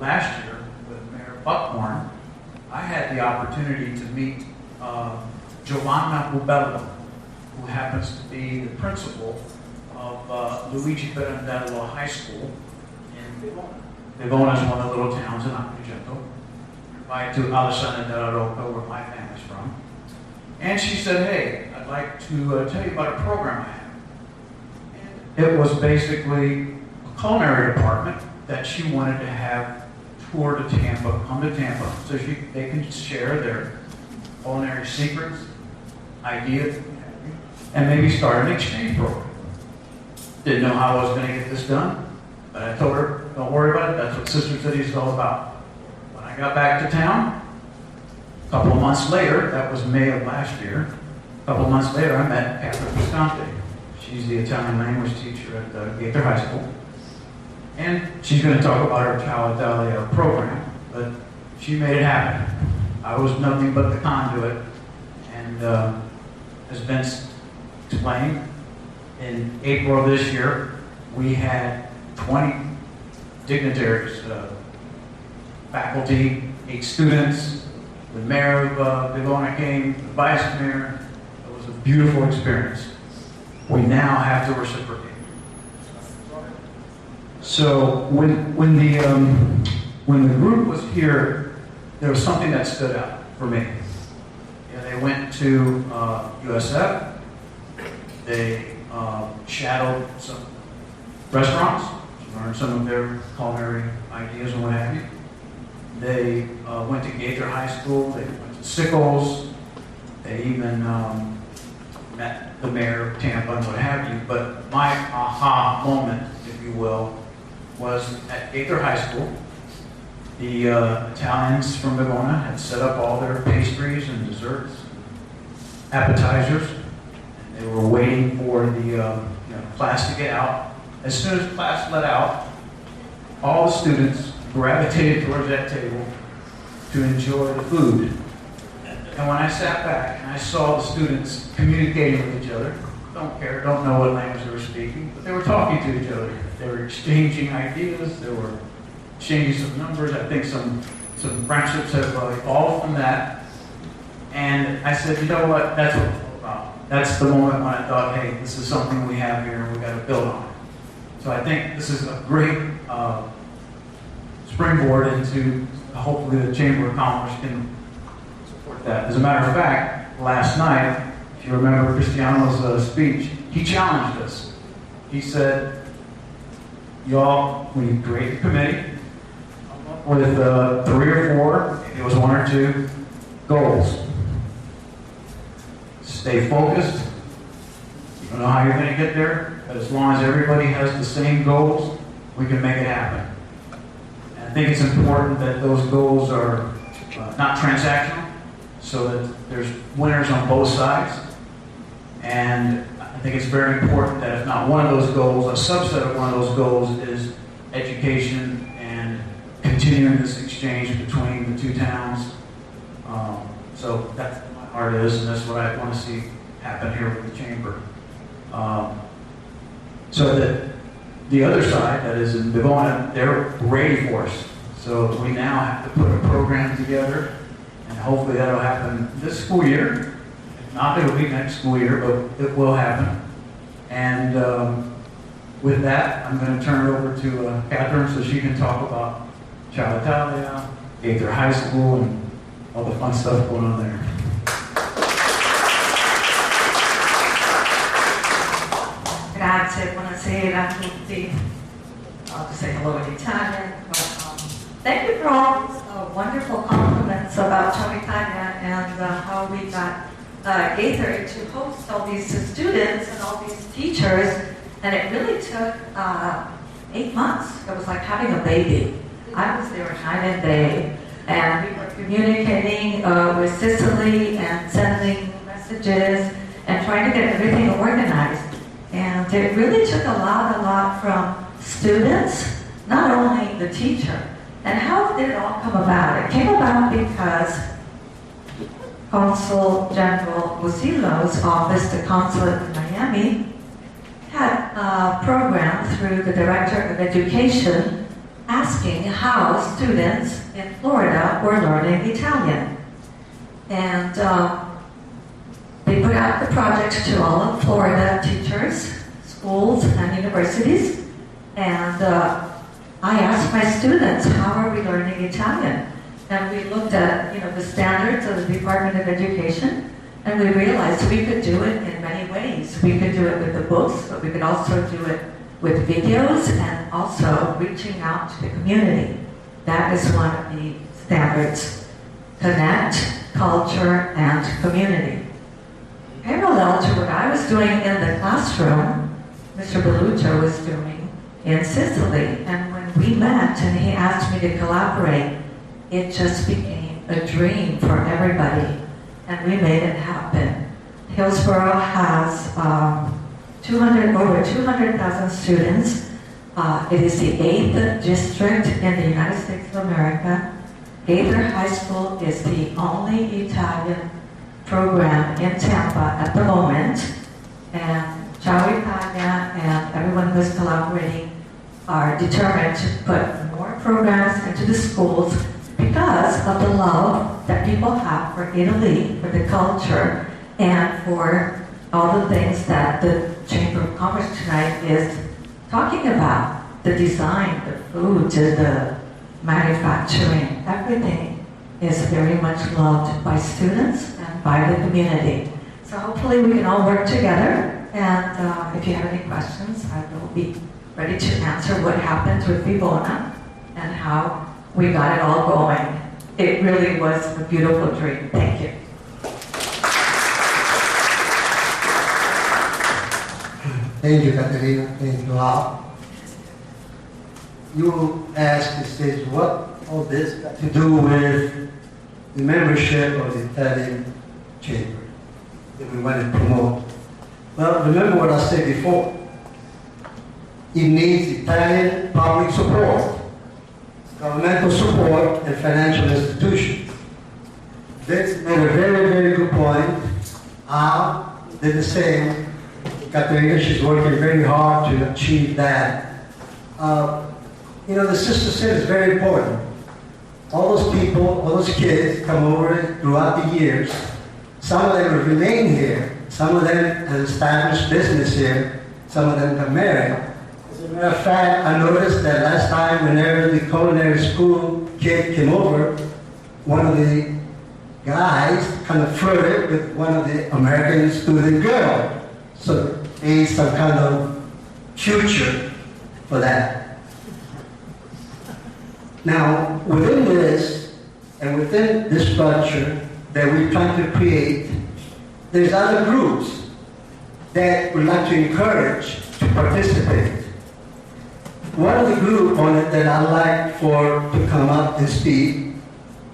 S8: Last year, with Mayor Buckhorn, I had the opportunity to meet Giovanna Bubello, who happens to be the principal of Luigi Pirandello High School in Vivona. Vivona is one of the little towns in Agrigento, right to Alessandria della Rocca, where my family's from. And she said, hey, I'd like to tell you about a program I have. And it was basically a culinary department that she wanted to have tour to Tampa, come to Tampa, so they can share their culinary secrets, ideas, and maybe start an exchange program. Didn't know how I was going to get this done, but I told her, don't worry about it, that's what Sister City is all about. When I I got back to town, a couple of months later, that was May of last year, a couple of months later, I met Catherine Visconti. She's the Italian language teacher at Gaither High School. And she's going to talk about our Ciao Italia program, but she made it happen. I was nothing but the conduit. And as Vince explained, in April of this year, we had 20 dignitaries, faculty, 8 students, the mayor of Bivona came, the vice mayor. It was a beautiful experience. We now have to reciprocate. So when the group was here, there was something that stood out for me. Yeah, they went to USF. They shadowed some restaurants, learned some of their culinary ideas and what have you. They went to Gaither High School. They went to Sickles. They even met the mayor of Tampa and what have you. But my aha moment, if you will, was at Gaither High School. The Italians from Bivona had set up all their pastries and desserts, appetizers. And they were waiting for the class to get out. As soon as class let out, all the students gravitated towards that table to enjoy the food. And when I sat back and I saw the students communicating with each other, don't know what language they were speaking, but they were talking to each other. They were exchanging ideas, they were exchanging some numbers. I think some friendships have evolved from that. And I said, you know what, that's what it's all about. That's the moment when I thought, hey, this is something we have here and we got to build on it. So I think this is a great springboard into, hopefully the Chamber of Commerce can support that. As a matter of fact, last night, if you remember Cristiano's speech, he challenged us. He said, y'all, we create a committee with 3 or 4, it was 1 or 2 goals. Stay focused. You don't know how you're going to get there, but as long as everybody has the same goals, we can make it happen. And I think it's important that those goals are not transactional, so that there's winners on both sides. And I think it's very important that if not one of those goals, a subset of one of those goals is education and continuing this exchange between the 2 towns. So that's what my heart is, and that's what I want to see happen here with the Chamber. So that the other side, that is in Bivona, they're ready for us. So we now have to put a program together, and hopefully that'll happen this school year. If not, it'll be next school year, but it will happen. And with that, I'm going to turn it over to Catherine so she can talk about Ciao Italia, Gaither High School, and all the fun stuff going on there.
S9: Grazie, buonasera a tutti. I'll just say hello in Italian. But, thank you for all these wonderful compliments about Ciao Italia and how we got Gaither to host all these students and all these teachers. And it really took 8 months. It was like having a baby. I was there night and day, and we were communicating with Sicily and sending messages and trying to get everything organized. And it really took a lot from students, not only the teacher. And how did it all come about? It came about because Consul General Musillo's office, the consulate in Miami, had a program through the Director of Education asking how students in Florida were learning Italian. And they put out the project to all of Florida teachers, schools, and universities. And I asked my students, how are we learning Italian? And we looked at the standards of the Department of Education, and we realized we could do it in many ways. We could do it with the books, but we could also do it with videos and also reaching out to the community. That is one of the standards: connect, culture, and community. Parallel to what I was doing in the classroom, Mr. Belluccio was doing in Sicily. And when we met and he asked me to collaborate it just became a dream for everybody, and we made it happen. Hillsborough has over 200,000 students. It is the 8th district in the United States of America. Gaither High School is the only Italian program in Tampa at the moment, and Ciao Italia and everyone who is collaborating are determined to put more programs into the schools because of the love that people have for Italy, for the culture, and for all the things that the Chamber of Commerce tonight is talking about. The design, the food, the manufacturing, everything is very much loved by students and by the community. So hopefully we can all work together, and if you have any questions, I will be ready to answer what happened with Vivona and how we got it all going. It really was a beautiful dream. Thank you.
S1: Thank you, Caterina. Thank you all. You asked the stage what all this got to do with the membership of the Italian Chamber that we want to promote. Well, remember what I said before. It needs Italian public support, governmental support, and financial institutions. Vince made a very, very good point. Al did the same. Caterina, she's working very hard to achieve that. You know, the sister sin is very important. All those people, all those kids come over throughout the years. Some of them have remained here. Some of them have established business here. Some of them got married. As a matter of fact, I noticed that last time whenever the culinary school kid came over, one of the guys kind of flirted with one of the American student girls. So there is some kind of future for that. Now, within this, and within this structure that we're trying to create, there's other groups that would like to encourage to participate. One of the groups on it that I'd like for to come up and speak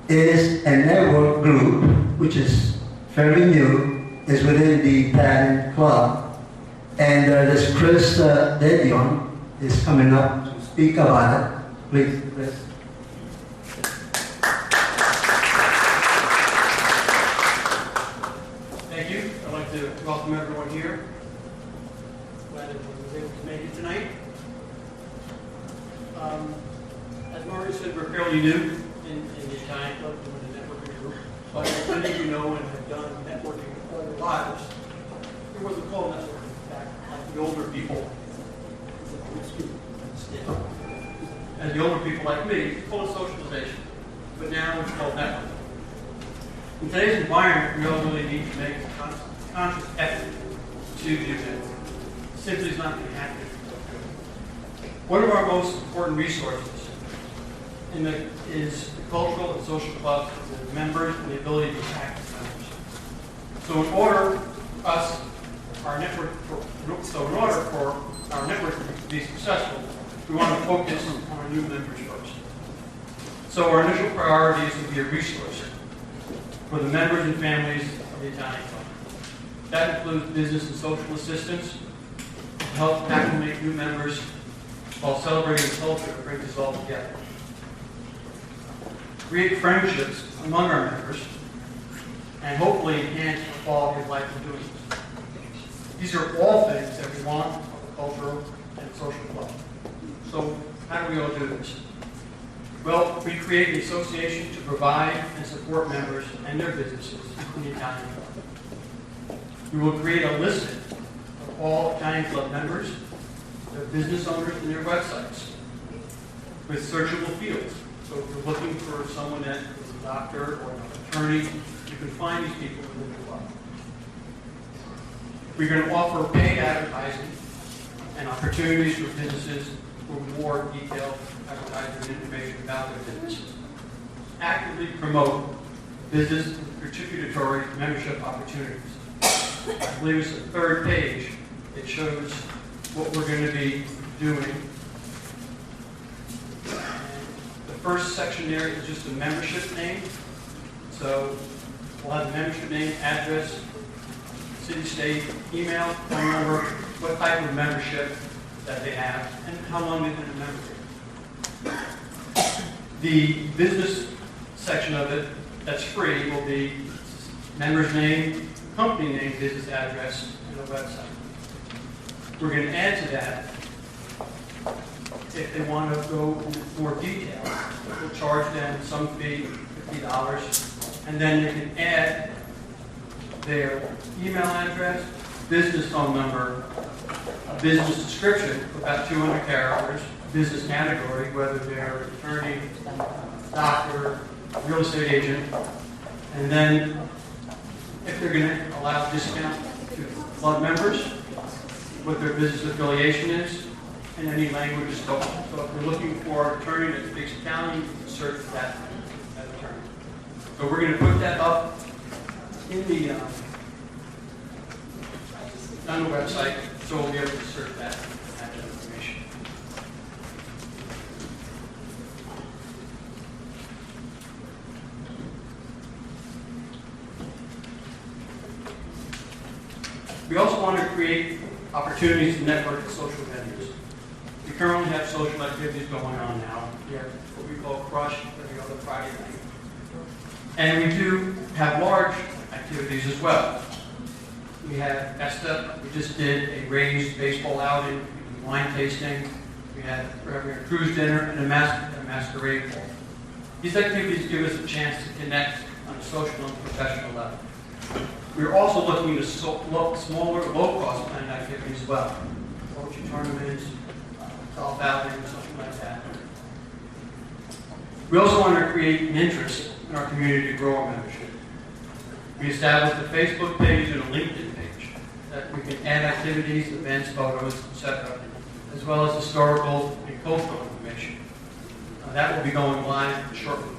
S1: is a network group, which is fairly new, is within the Italian Club. And this Chris Dedion is coming up to speak about it. Please, Chris.
S10: Thank you. I'd like to welcome everyone here. Glad everyone was able to make it tonight. As Mario said, we're fairly new in the Italian Club, doing the networking group. But as many of you know and have done networking all your lives, it wasn't called networking back like the older people. As the older people like me, it's called socialization. But now it's called networking. In today's environment, we all really need to make a conscious effort to do that. Simply is not going to happen. One of our most important resources is the cultural and social clubs with the members and the ability to attract the members. So in order for our network to be successful, we want to focus on our new members first. So our initial priority is to be a resource for the members and families of the Italian Club. That includes business and social assistance to help acclimate new members while celebrating the culture that brings us all together. Create friendships among our members and hopefully enhance the quality of life in doing this. These are all things that we want of a cultural and social club. So how do we all do this? Well, we create an association to provide and support members and their businesses in the Italian Club. We will create a listing of all Italian Club members, their business owners, and their websites with searchable fields. So if you're looking for someone that is a doctor or an attorney, you can find these people within the club. We're going to offer paid advertising and opportunities for businesses for more detailed advertising and information about their businesses. Actively promote business contributory membership opportunities. I believe it's the third page. It shows what we're going to be doing. And the first section there is just a membership name. So we'll have the membership name, address, city, state, email, phone number, what type of membership that they have, and how long they've been a member. The business section of it that's free will be member's name, company name, business address, and a website. We're going to add to that, if they want to go into more detail, we'll charge them some fee, $50, and then they can add their email address, business phone number, a business description, about 200 characters, business category, whether they're attorney, doctor, real estate agent, and then if they're going to allow a discount to club members, what their business affiliation is, and any language is spoken. So if we're looking for an attorney that speaks Italian, you can search for that attorney. So we're going to put that up in the on the website, so we'll be able to search that information. We also want to create opportunities to network at social venues. We currently have social activities going on now. We have what we call Crush every other Friday night. And we do have large activities as well. We have ESTA. We just did a raised baseball outing, wine tasting. We're having a cruise dinner and a masquerade ball. These activities give us a chance to connect on a social and professional level. We're also looking to smaller, low-cost planned activities as well. Poetry tournaments, golf outings, something like that. We also want to create an interest in our community to grow our membership. We established a Facebook page and a LinkedIn page that we can add activities, events, photos, etc., as well as historical and cultural information. That will be going live shortly.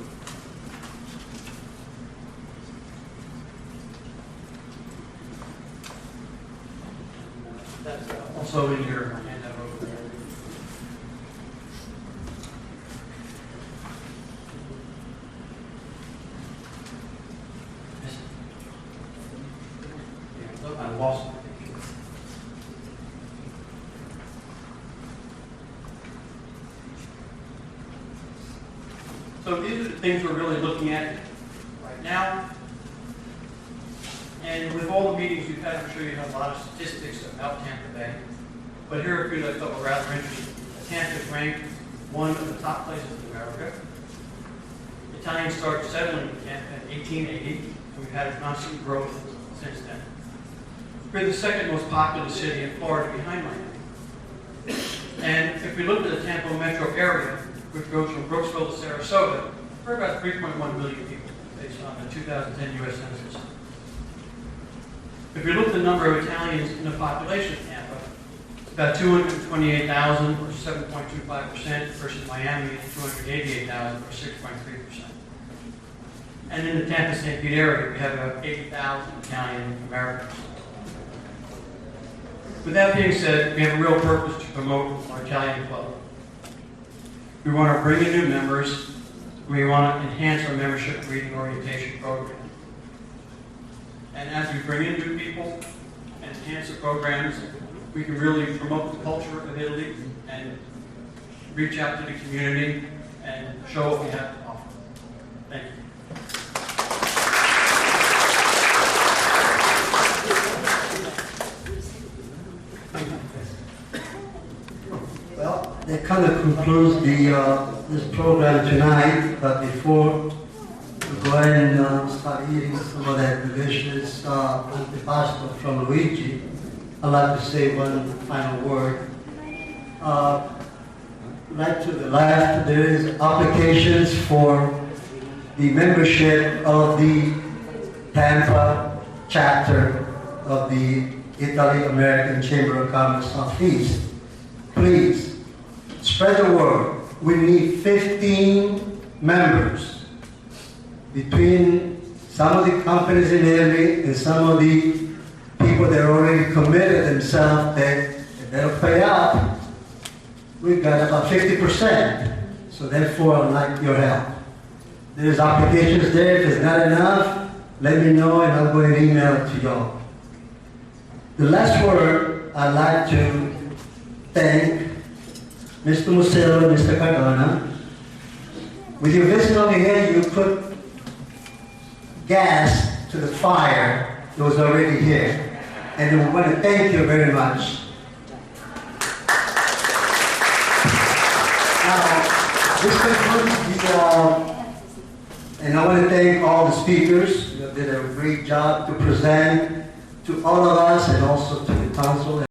S10: That's also in your handout over there. Yeah, I lost it. So these are the things we're really looking at right now. And with all the meetings we've had, I'm sure you have a lot of statistics about Tampa Bay. But here are a few that I thought were rather interesting. Tampa is ranked one of the top places in America. Italians started settling in Tampa in 1880, and we've had a constant growth since then. We're the second most populous city in Florida behind Miami. And if we look at the Tampa metro area, which goes from Brooksville to Sarasota, we're about 3.1 million people based on the 2010 U.S. Census. If we look at the number of Italians in the population of Tampa, it's about 228,000, or 7.25%, versus Miami at 288,000, or 6.3%. And in the Tampa-St. Pete area, we have about 80,000 Italian Americans. With that being said, we have a real purpose to promote our Italian club. We want to bring in new members. We want to enhance our membership reading orientation program. And as we bring in new people and enhance the programs, we can really promote the culture of Italy and reach out to the community and show what we have to offer. Thank you.
S1: Well, that kind of concludes this program tonight, but before we go ahead and start eating some of that delicious antipasto from Luigi, I'd like to say one final word. Right to the left, there is applications for the membership of the Tampa chapter of the Italy-American Chamber of Commerce Southeast. Please, spread the word. We need 15 members between some of the companies in Italy and some of the people that already committed themselves that they'll pay up. We've got about 50%. So therefore, I'd like your help. There's applications there. If it's not enough, let me know and I'll go and email it to y'all. The last word, I'd like to thank Mr. Musillo and Mr. Cardona. With your visit over here, you put gas to the fire that was already here. And we want to thank you very much. Now, this concludes and I want to thank all the speakers. You did a great job to present to all of us and also to the council.